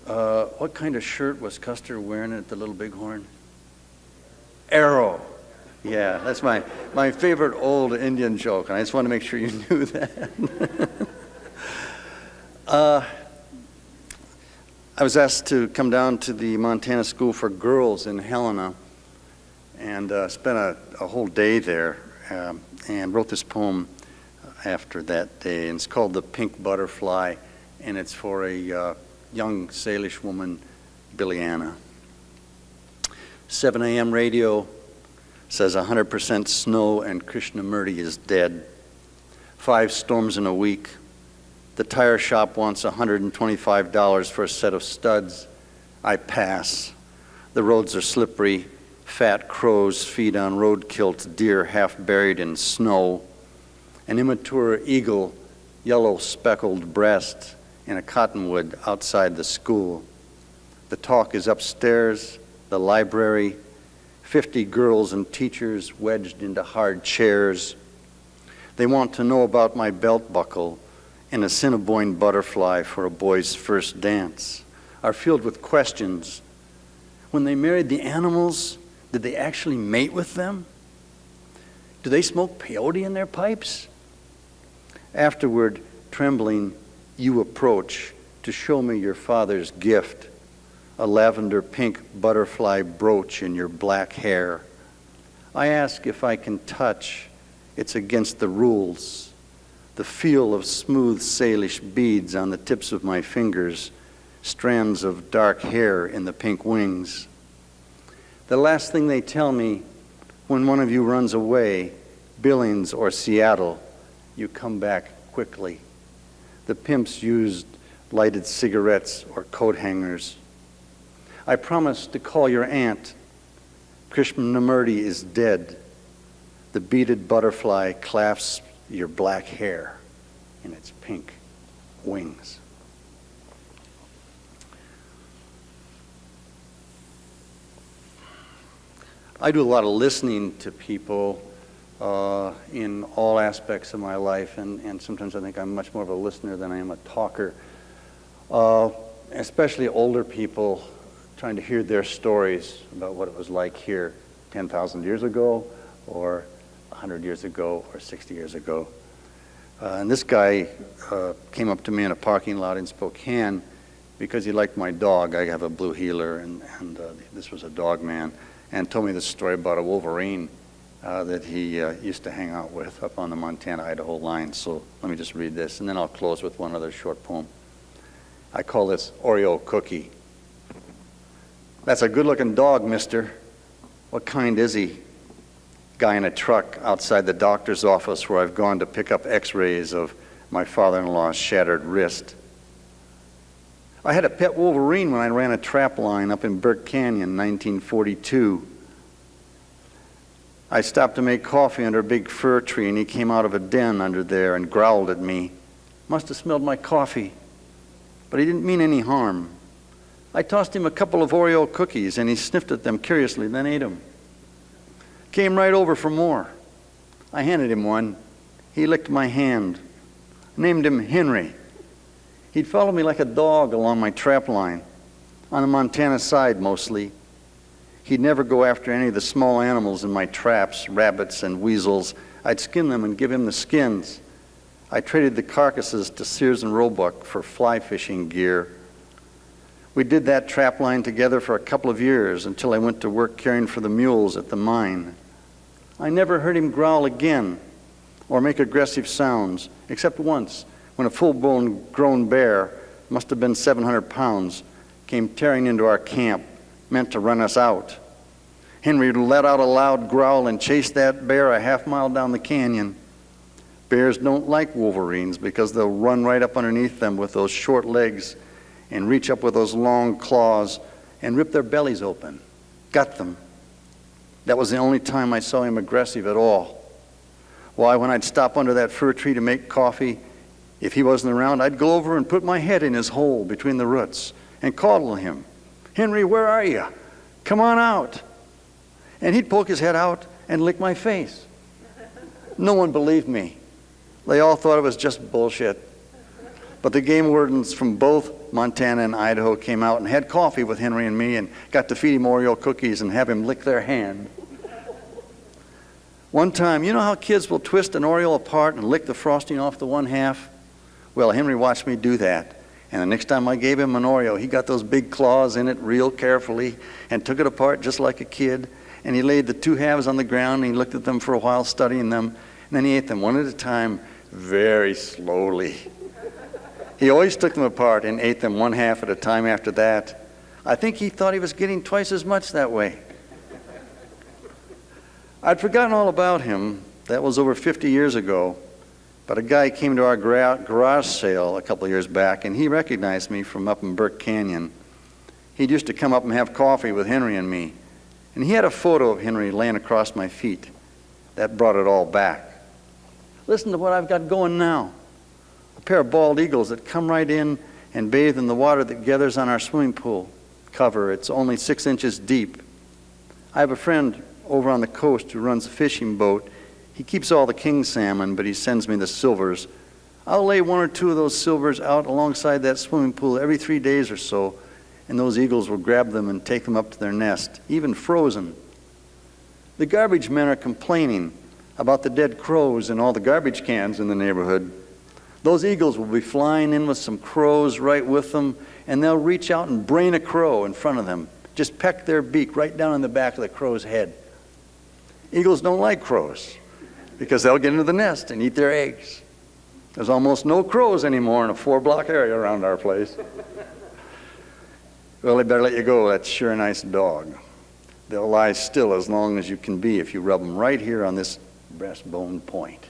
Speaker 9: What kind of shirt was Custer wearing at the Little Bighorn? Arrow. Yeah, that's my favorite old Indian joke, and I just want to make sure you knew that. I was asked to come down to the Montana School for Girls in Helena and spent a whole day there and wrote this poem after that day. And it's called The Pink Butterfly, and it's for a young Salish woman, Billiana. 7 a.m. radio says 100% snow and Krishnamurti is dead. 5 storms in a week. The tire shop wants $125 for a set of studs. I pass. The roads are slippery. Fat crows feed on roadkill to deer half buried in snow. An immature eagle, yellow speckled breast, in a cottonwood outside the school. The talk is upstairs, the library, 50 girls and teachers wedged into hard chairs. They want to know about my belt buckle and a Cinnabon butterfly for a boy's first dance, are filled with questions. When they married the animals, did they actually mate with them? Do they smoke peyote in their pipes? Afterward, trembling, you approach to show me your father's gift, a lavender pink butterfly brooch in your black hair. I ask if I can touch. It's against the rules. The feel of smooth Salish beads on the tips of my fingers, strands of dark hair in the pink wings. The last thing they tell me, when one of you runs away, Billings or Seattle, you come back quickly. The pimps used lighted cigarettes or coat hangers. I promise to call your aunt. Krishnamurti is dead. The beaded butterfly clasps your black hair in its pink wings. I do a lot of listening to people in all aspects of my life, and sometimes I think I'm much more of a listener than I am a talker. Especially older people, trying to hear their stories about what it was like here 10,000 years ago, or 100 years ago, or 60 years ago. And this guy came up to me in a parking lot in Spokane because he liked my dog. I have a blue heeler, and this was a dog man, and told me this story about a wolverine that he used to hang out with up on the Montana-Idaho line. So let me just read this, and then I'll close with one other short poem. I call this Oreo Cookie. That's a good-looking dog, mister. What kind is he? Guy in a truck outside the doctor's office where I've gone to pick up x-rays of my father-in-law's shattered wrist. I had a pet wolverine when I ran a trap line up in Burke Canyon, 1942. I stopped to make coffee under a big fir tree, and he came out of a den under there and growled at me. Must have smelled my coffee, but he didn't mean any harm. I tossed him a couple of Oreo cookies, and he sniffed at them curiously, then ate them. Came right over for more. I handed him one. He licked my hand. I named him Henry. He'd follow me like a dog along my trap line, on the Montana side mostly. He'd never go after any of the small animals in my traps, rabbits and weasels. I'd skin them and give him the skins. I traded the carcasses to Sears and Roebuck for fly fishing gear. We did that trap line together for a couple of years until I went to work caring for the mules at the mine. I never heard him growl again or make aggressive sounds, except once when a full-blown grown bear, must have been 700 pounds, came tearing into our camp, meant to run us out. Henry let out a loud growl and chased that bear a half-mile down the canyon. Bears don't like wolverines because they'll run right up underneath them with those short legs and reach up with those long claws and rip their bellies open, gut them. That was the only time I saw him aggressive at all. Why, when I'd stop under that fir tree to make coffee, if he wasn't around, I'd go over and put my head in his hole between the roots and coddle him. "Henry, where are you? Come on out." And he'd poke his head out and lick my face. No one believed me. They all thought it was just bullshit. But the game wardens from both Montana and Idaho came out and had coffee with Henry and me and got to feed him Oreo cookies and have him lick their hand. One time, you know how kids will twist an Oreo apart and lick the frosting off the one half? Well, Henry watched me do that. And the next time I gave him an Oreo, he got those big claws in it real carefully and took it apart just like a kid. And he laid the two halves on the ground and he looked at them for a while, studying them. And then he ate them one at a time, very slowly. He always took them apart and ate them one half at a time after that. I think he thought he was getting twice as much that way. I'd forgotten all about him. That was over 50 years ago. But a guy came to our garage sale a couple of years back, and he recognized me from up in Burke Canyon. He used to come up and have coffee with Henry and me. And he had a photo of Henry laying across my feet. That brought it all back. Listen to what I've got going now. A pair of bald eagles that come right in and bathe in the water that gathers on our swimming pool cover. It's only 6 inches deep. I have a friend over on the coast who runs a fishing boat. He keeps all the king salmon, but he sends me the silvers. I'll lay 1 or 2 of those silvers out alongside that swimming pool every 3 days or so, and those eagles will grab them and take them up to their nest, even frozen. The garbage men are complaining about the dead crows and all the garbage cans in the neighborhood. Those eagles will be flying in with some crows right with them, and they'll reach out and brain a crow in front of them, just peck their beak right down in the back of the crow's head. Eagles don't like crows because they'll get into the nest and eat their eggs. There's almost no crows anymore in a 4-block area around our place. Well, they better let you go. That's sure a nice dog. They'll lie still as long as you can be if you rub them right here on this breastbone point.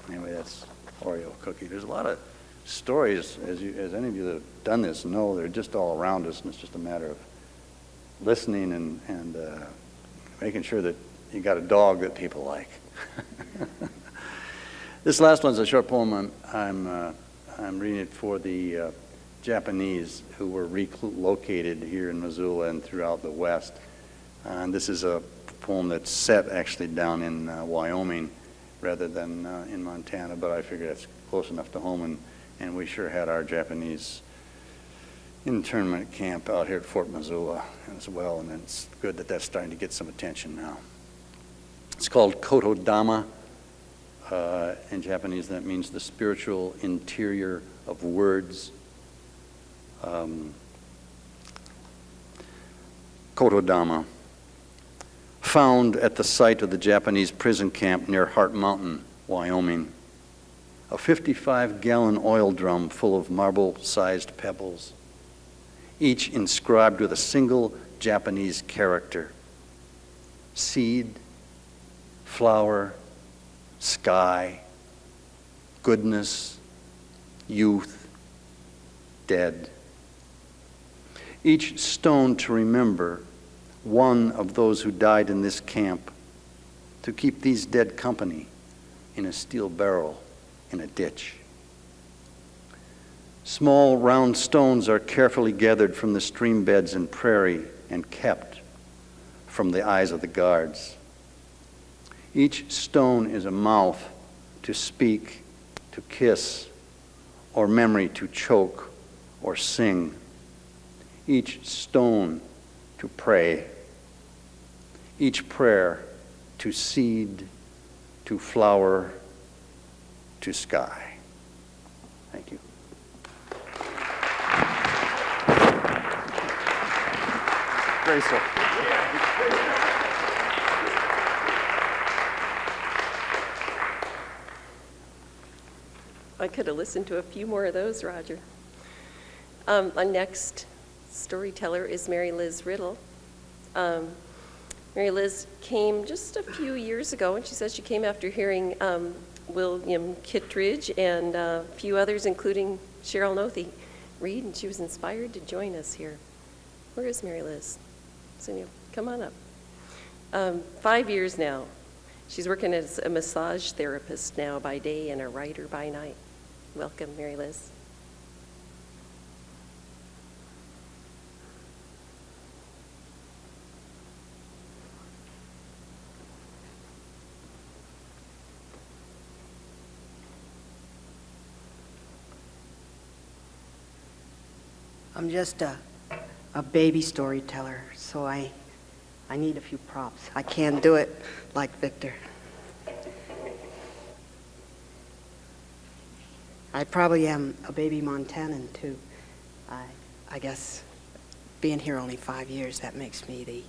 Speaker 9: Anyway, that's Oreo cookie. There's a lot of stories, as any of you that have done this know, they're just all around us, and it's just a matter of listening and making sure that you got a dog that people like. This last one's a short poem. I'm reading it for the Japanese who were relocated here in Missoula and throughout the West. And this is a poem that's set actually down in Wyoming rather than in Montana, but I figured that's close enough to home, and we sure had our Japanese internment camp out here at Fort Missoula as well, and it's good that that's starting to get some attention now. It's called Kotodama. In Japanese, that means the spiritual interior of words. Kotodama, found at the site of the Japanese prison camp near Heart Mountain, Wyoming. A 55-gallon oil drum full of marble-sized pebbles, each inscribed with a single Japanese character: seed, flower, sky, goodness, youth, dead. Each stone to remember one of those who died in this camp, to keep these dead company in a steel barrel in a ditch. Small round stones are carefully gathered from the stream beds and prairie and kept from the eyes of the guards. Each stone is a mouth to speak, to kiss, or memory to choke or sing. Each stone to pray. Each prayer to seed, to flower, to sky. Thank you. Graceful.
Speaker 1: I could have listened to a few more of those, Roger. Our next storyteller is Mary Liz Riddle. Mary Liz came just a few years ago, and she says she came after hearing William Kittredge and a few others, including Cheryl Nothey, read, and she was inspired to join us here. Where is Mary Liz? So come on up. 5 years now. She's working as a massage therapist now by day and a writer by night. Welcome, Mary Liz.
Speaker 10: I'm just a baby storyteller, so I need a few props. I can't do it like Victor. I probably am a baby Montanan, too. I guess being here only 5 years, that makes me the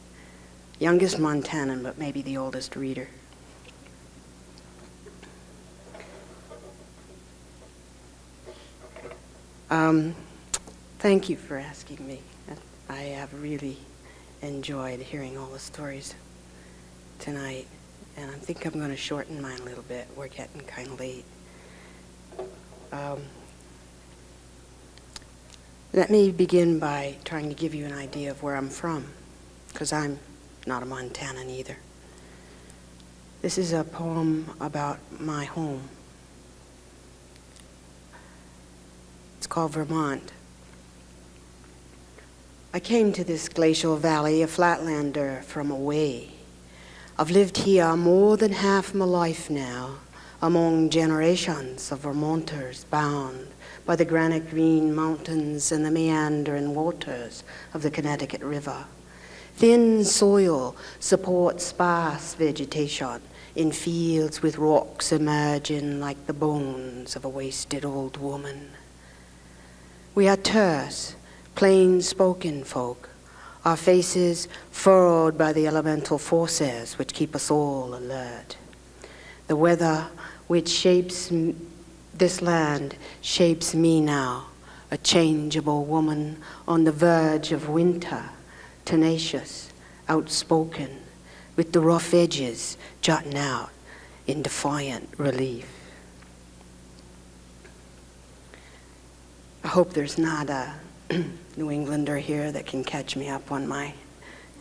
Speaker 10: youngest Montanan, but maybe the oldest reader. Thank you for asking me. I have really enjoyed hearing all the stories tonight, and I think I'm going to shorten mine a little bit. We're getting kind of late. Let me begin by trying to give you an idea of where I'm from, because I'm not a Montanan either. This is a poem about my home. It's called Vermont. I came to this glacial valley, a flatlander from away. I've lived here more than half my life now, among generations of Vermonters bound by the granite green mountains and the meandering waters of the Connecticut River. Thin soil supports sparse vegetation in fields with rocks emerging like the bones of a wasted old woman. We are terse, plain-spoken folk, our faces furrowed by the elemental forces which keep us all alert. The weather which shapes this land shapes me now, a changeable woman on the verge of winter, tenacious, outspoken, with the rough edges jutting out in defiant relief. I hope there's not a New Englander here that can catch me up on my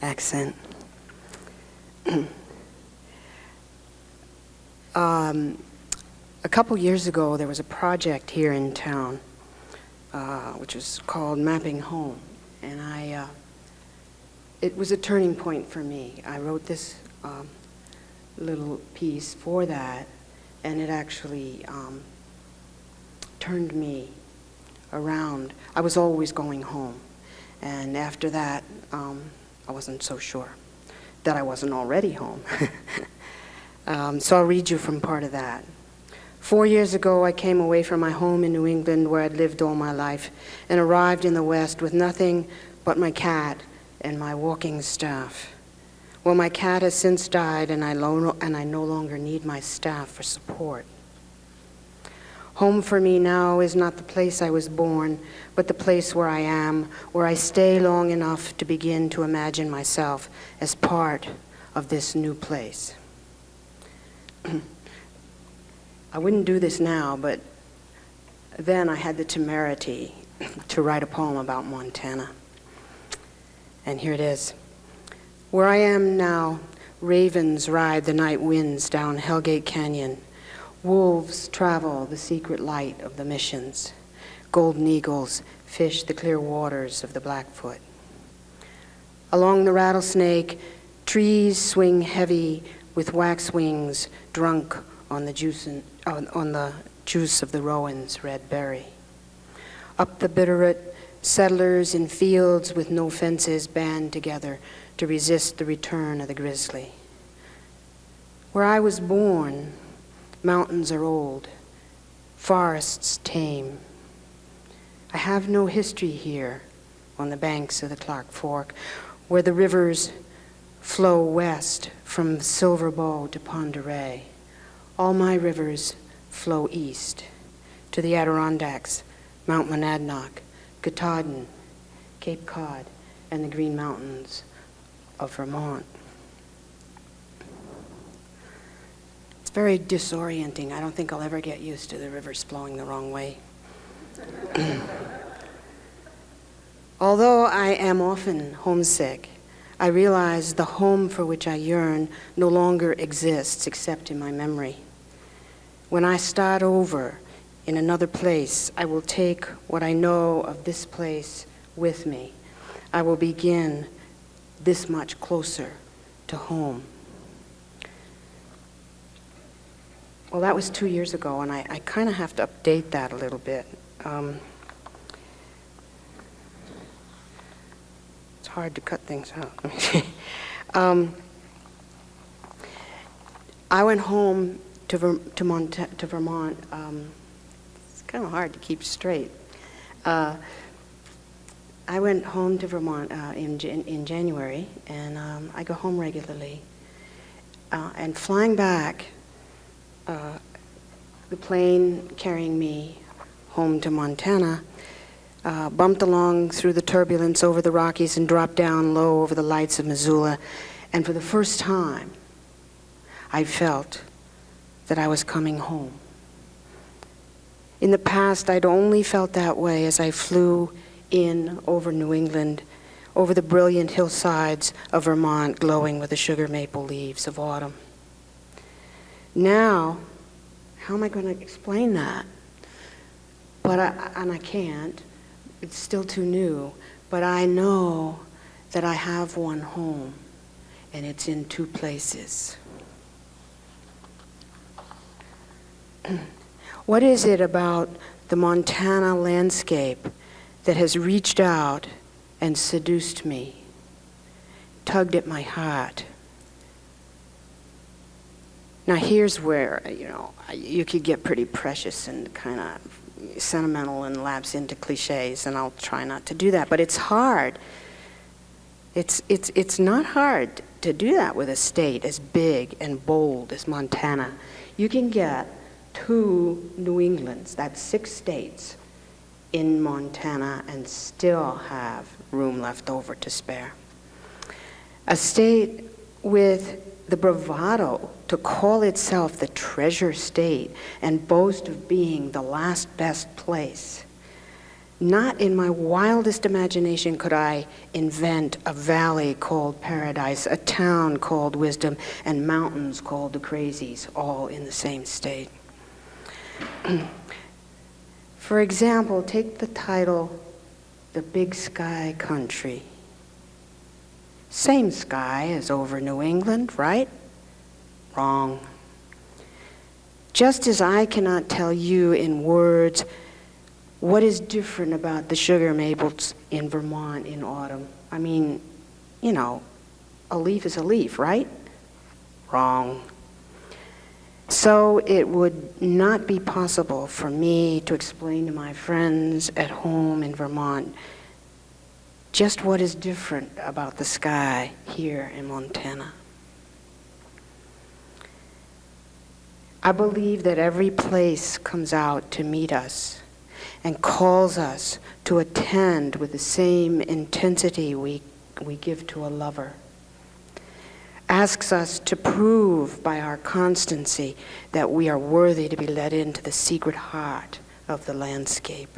Speaker 10: accent. A couple years ago, there was a project here in town, which was called Mapping Home, and it was a turning point for me. I wrote this little piece for that, and it actually turned me around. I was always going home, and after that, I wasn't so sure that I wasn't already home. So I'll read you from part of that. 4 years ago, I came away from my home in New England where I'd lived all my life and arrived in the West with nothing but my cat and my walking staff. Well, my cat has since died, and I no longer need my staff for support. Home for me now is not the place I was born, but the place where I am, where I stay long enough to begin to imagine myself as part of this new place. I wouldn't do this now, but then I had the temerity to write a poem about Montana. And here it is. Where I am now, ravens ride the night winds down Hellgate Canyon. Wolves travel the secret light of the missions. Golden eagles fish the clear waters of the Blackfoot. Along the Rattlesnake, trees swing heavy with wax wings drunk on the juice of the rowan's red berry. Up the Bitterroot, settlers in fields with no fences band together to resist the return of the grizzly. Where I was born, mountains are old, forests tame. I have no history here on the banks of the Clark Fork, where the rivers flow west from Silver Bow to Pend Oreille. All my rivers flow east to the Adirondacks, Mount Monadnock, Katahdin, Cape Cod, and the Green Mountains of Vermont. It's very disorienting. I don't think I'll ever get used to the rivers flowing the wrong way. Although I am often homesick, I realize the home for which I yearn no longer exists except in my memory. When I start over in another place, I will take what I know of this place with me. I will begin this much closer to home. Well, that was 2 years ago, and I kind of have to update that a little bit. hard to cut things out. I went home to Vermont. It's kind of hard to keep straight. I went home to Vermont in January, and I go home regularly. And flying back, the plane carrying me home to Montana bumped along through the turbulence over the Rockies and dropped down low over the lights of Missoula. And for the first time, I felt that I was coming home. In the past, I'd only felt that way as I flew in over New England, over the brilliant hillsides of Vermont glowing with the sugar maple leaves of autumn. Now, how am I going to explain that? And I can't. It's still too new. But I know that I have one home, and it's in two places. What is it about the Montana landscape that has reached out and seduced me, tugged at my heart? Now here's where, you could get pretty precious and kind of sentimental and lapse into cliches, and I'll try not to do that. But it's hard. It's not hard to do that with a state as big and bold as Montana. You can get 2 New Englands, that's 6 states, in Montana and still have room left over to spare. A state with the bravado to call itself the treasure state and boast of being the last best place. Not in my wildest imagination could I invent a valley called Paradise, a town called Wisdom, and mountains called the Crazies, all in the same state. For example, take the title, The Big Sky Country. Same sky as over New England, right? Wrong. Just as I cannot tell you in words what is different about the sugar maples in Vermont in autumn. I mean, a leaf is a leaf, right? Wrong. So it would not be possible for me to explain to my friends at home in Vermont just what is different about the sky here in Montana. I believe that every place comes out to meet us and calls us to attend with the same intensity we give to a lover. Asks us to prove by our constancy that we are worthy to be let into the secret heart of the landscape.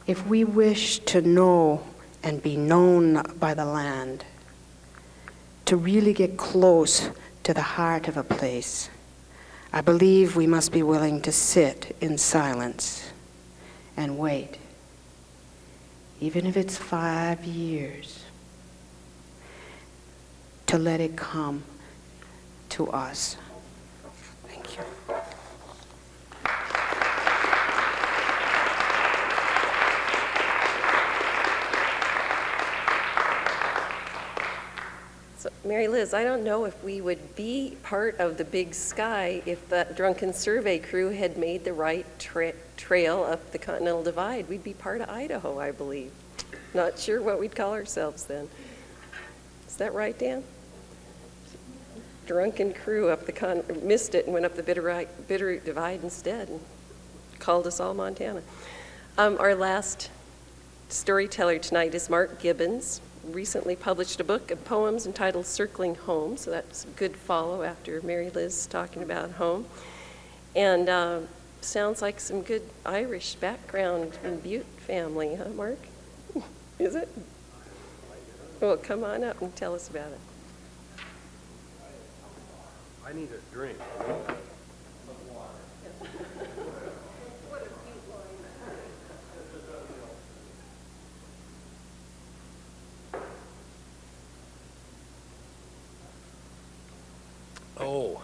Speaker 10: If we wish to know and be known by the land, to really get close to the heart of a place, I believe we must be willing to sit in silence and wait, even if it's 5 years, to let it come to us. Thank you.
Speaker 1: So, Mary Liz, I don't know if we would be part of the big sky if that drunken survey crew had made the right trail up the Continental Divide. We'd be part of Idaho, I believe. Not sure what we'd call ourselves then. Is that right, Dan? Drunken crew up the missed it and went up the bitter divide instead and called us all Montana. Our last storyteller tonight is Mark Gibbons. Recently published a book of poems entitled Circling Home, so that's a good follow after Mary Liz talking about home. And sounds like some good Irish background in Butte family, huh, Mark? Is it? Well, come on up and tell us about it.
Speaker 7: I need a drink. Oh.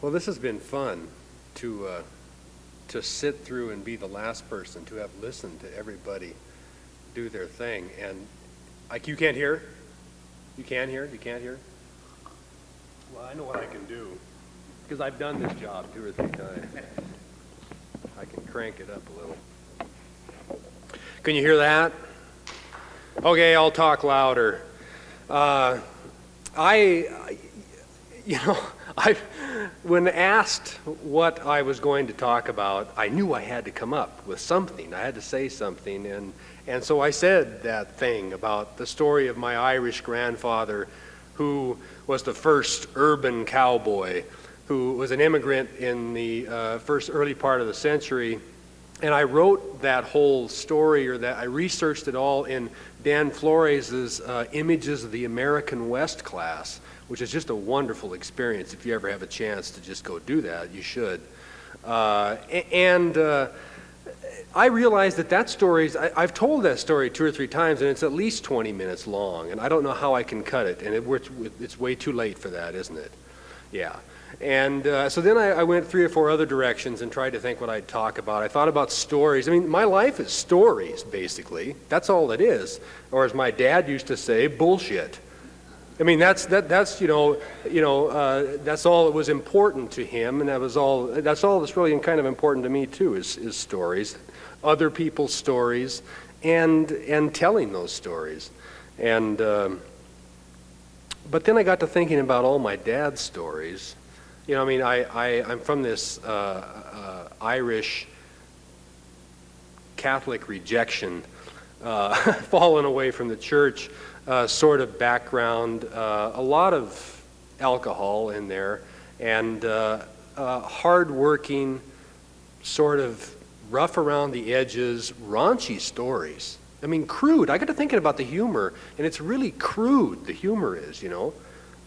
Speaker 7: Well, this has been fun to sit through and be the last person to have listened to everybody do their thing. And like, you can't hear? You can hear? You can't hear? Well, I know what I can do, because I've done this job 2 or 3 times. I can crank it up a little. Can you hear that? Okay, I'll talk louder. When asked what I was going to talk about, I knew I had to come up with something. I had to say something, and so I said that thing about the story of my Irish grandfather, who was the first urban cowboy, who was an immigrant in the first early part of the century. And I wrote that whole story, or that I researched it all in Dan Flores' Images of the American West class, which is just a wonderful experience. If you ever have a chance to just go do that, you should. I realized that story, I've told that story 2 or 3 times, and it's at least 20 minutes long, and I don't know how I can cut it, and it's way too late for that, isn't it? Yeah. And so then I went 3 or 4 other directions and tried to think what I'd talk about. I thought about stories. I mean, my life is stories, basically. That's all it is. Or as my dad used to say, bullshit. I mean, that's that's all that was important to him, and that's all that's really kind of important to me too, is stories, other people's stories, and telling those stories. And but then I got to thinking about all my dad's stories. You know, I mean, I'm from this Irish Catholic rejection, fallen away from the church sort of background, a lot of alcohol in there, and hard-working, sort of rough around the edges, raunchy stories. I mean, crude. I got to thinking about the humor, and it's really crude, the humor is, you know.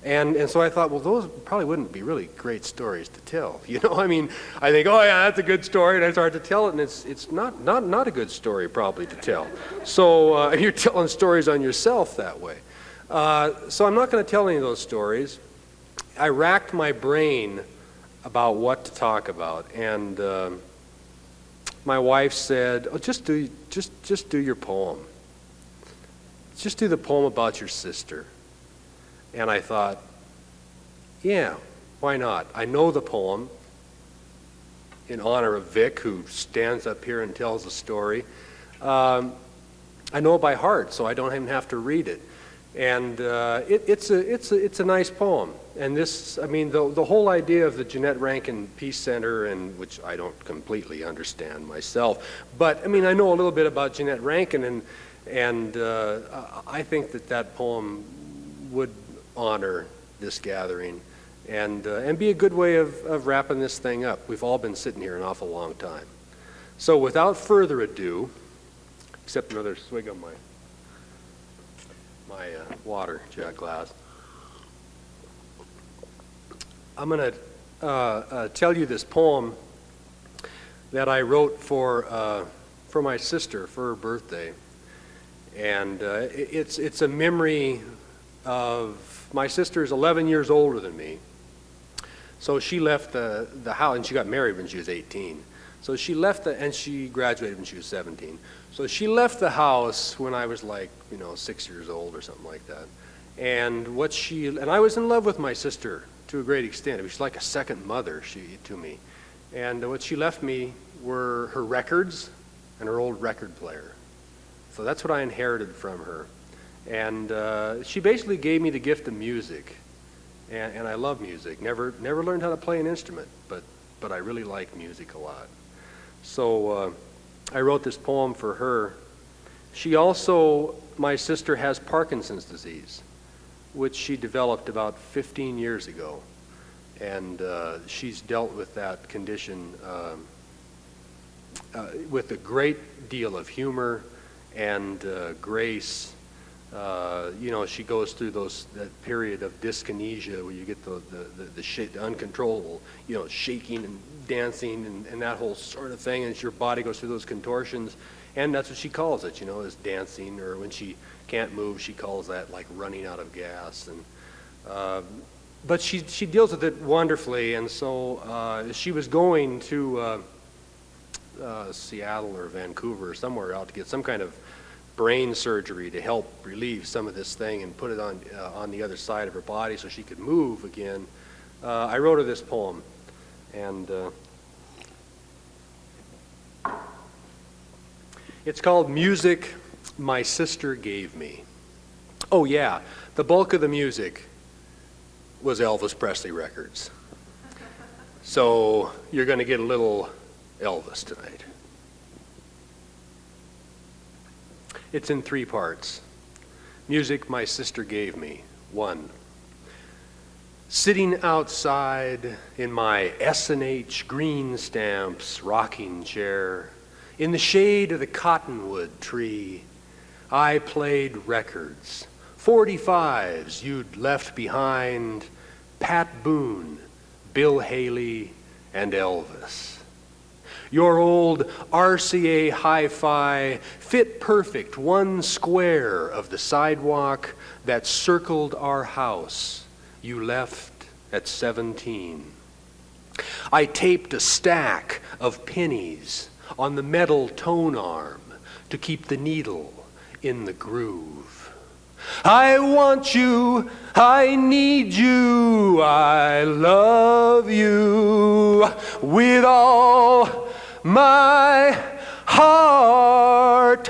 Speaker 7: And so I thought, well, those probably wouldn't be really great stories to tell. You know, I mean, I think, oh yeah, that's a good story, and I start to tell it, and it's not a good story probably to tell. So you're telling stories on yourself that way. So I'm not going to tell any of those stories. I racked my brain about what to talk about, and my wife said, oh, just do your poem. Just do the poem about your sister. And I thought, yeah, why not? I know the poem in honor of Vic, who stands up here and tells a story. I know it by heart, so I don't even have to read it. And it's a nice poem. And this, I mean, the whole idea of the Jeannette Rankin Peace Center, and which I don't completely understand myself, but I mean, I know a little bit about Jeannette Rankin, and I think that poem would honor this gathering and be a good way of wrapping this thing up. We've all been sitting here an awful long time. So without further ado, except another swig of my water jet glass, I'm going to tell you this poem that I wrote for my sister for her birthday. And it's a memory of, my sister is 11 years older than me. So she left the house, and she got married when she was 18. So she left and she graduated when she was 17. So she left the house when I was like, 6 years old or something like that. And I was in love with my sister to a great extent. It was like a second mother to me. And what she left me were her records and her old record player. So that's what I inherited from her. And she basically gave me the gift of music, and I love music. Never learned how to play an instrument, but I really like music a lot. So I wrote this poem for her. My sister has Parkinson's disease, which she developed about 15 years ago, and she's dealt with that condition with a great deal of humor and grace. She goes through that period of dyskinesia where you get the uncontrollable, shaking and dancing and that whole sort of thing, and your body goes through those contortions, and that's what she calls it, is dancing, or when she can't move, she calls that like running out of gas. And but she deals with it wonderfully, and so she was going to Seattle or Vancouver or somewhere out to get some kind of brain surgery to help relieve some of this thing and put it on the other side of her body so she could move again. I wrote her this poem, and it's called Music My Sister Gave Me. Oh yeah, the bulk of the music was Elvis Presley records. So you're going to get a little Elvis tonight. It's in 3 parts. Music My Sister Gave Me. 1. Sitting outside in my S&H green stamps rocking chair, in the shade of the cottonwood tree, I played records, 45s you'd left behind, Pat Boone, Bill Haley, and Elvis. Your old RCA hi-fi fit perfect 1 square of the sidewalk that circled our house you left at 17. I taped a stack of pennies on the metal tone arm to keep the needle in the groove. I want you, I need you, I love you with all my heart.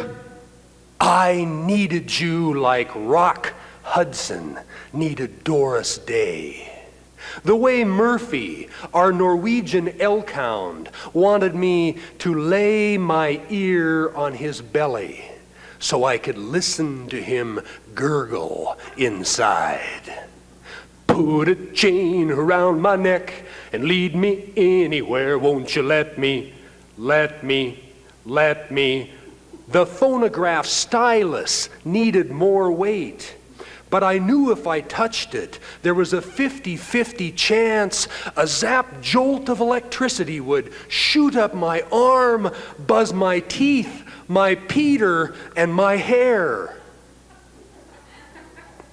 Speaker 7: I needed you like Rock Hudson needed Doris Day. The way Murphy, our Norwegian elk-hound, wanted me to lay my ear on his belly so I could listen to him gurgle inside. Put a chain around my neck and lead me anywhere. Won't you let me, let me, let me. The phonograph stylus needed more weight. But I knew if I touched it, there was a 50-50 chance a zap jolt of electricity would shoot up my arm, buzz my teeth, my Peter, and my hair.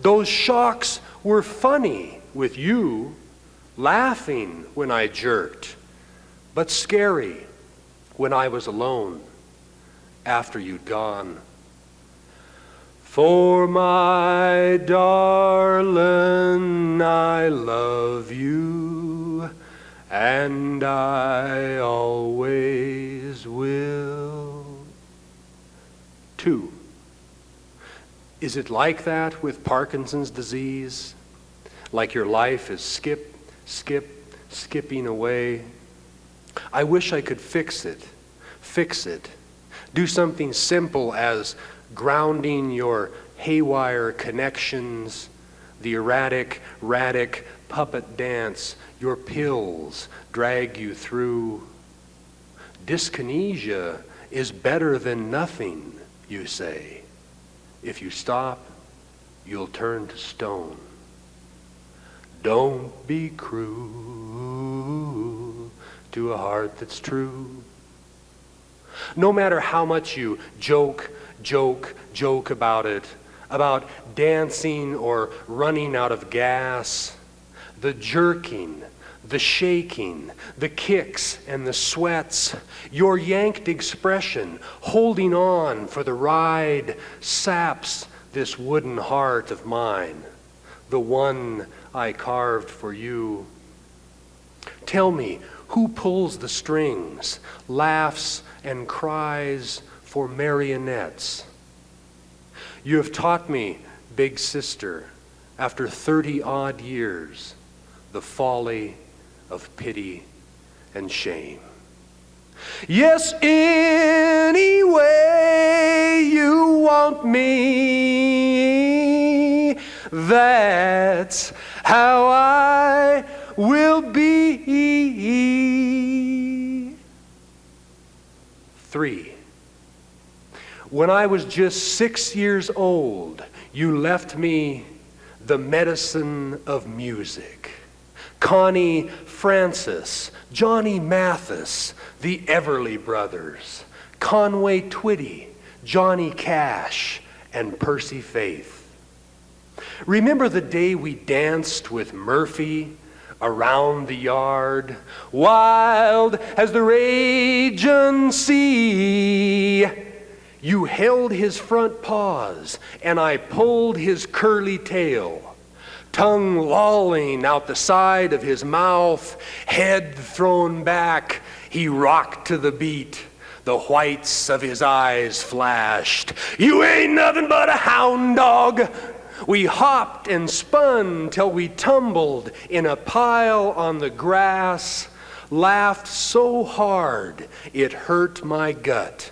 Speaker 7: Those shocks were funny with you, laughing when I jerked, but scary when I was alone after you'd gone. For my darling, I love you, and I always will. 2. Is it like that with Parkinson's disease? Like your life is skipping away? I wish I could fix it. Do something simple as grounding your haywire connections, the erratic puppet dance your pills drag you through. Dyskinesia is better than nothing, you say. If you stop, you'll turn to stone. Don't be cruel to a heart that's true. No matter how much you joke about it, about dancing or running out of gas, the jerking, the shaking, the kicks and the sweats, your yanked expression, holding on for the ride, saps this wooden heart of mine, the one I carved for you. Tell me, who pulls the strings, laughs and cries for marionettes? You have taught me, big sister, after 30-odd years, the folly of pity and shame. Yes, any way you want me, that's how I will be. 3. When I was just 6 years old, you left me the medicine of music. Connie Francis, Johnny Mathis, the Everly Brothers, Conway Twitty, Johnny Cash, and Percy Faith. Remember the day we danced with Murphy around the yard, wild as the raging sea? You held his front paws, and I pulled his curly tail, tongue lolling out the side of his mouth, head thrown back. He rocked to the beat. The whites of his eyes flashed. You ain't nothing but a hound dog. We hopped and spun till we tumbled in a pile on the grass, laughed so hard it hurt my gut.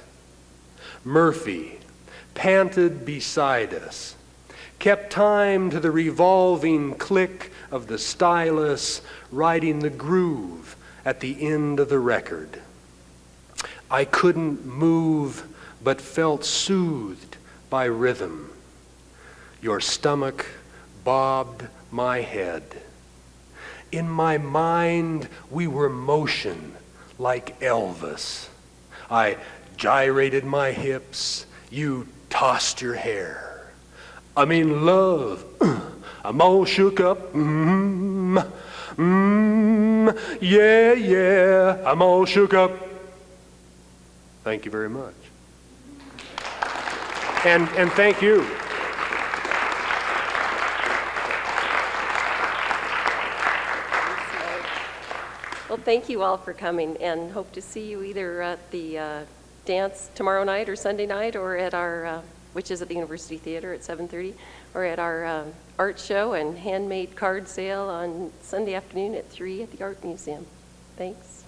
Speaker 7: Murphy panted beside us, kept time to the revolving click of the stylus writing the groove at the end of the record. I couldn't move but felt soothed by rhythm. Your stomach bobbed my head. In my mind, we were motion like Elvis. I gyrated my hips. You tossed your hair. I'm in love. I'm all shook up. Yeah, yeah. I'm all shook up. Thank you very much. And thank you.
Speaker 1: Well, thank you all for coming, and hope to see you either at the dance tomorrow night or Sunday night, or at our, which is at the University Theater at 7:30, or at our art show and handmade card sale on Sunday afternoon at 3 at the Art Museum. Thanks.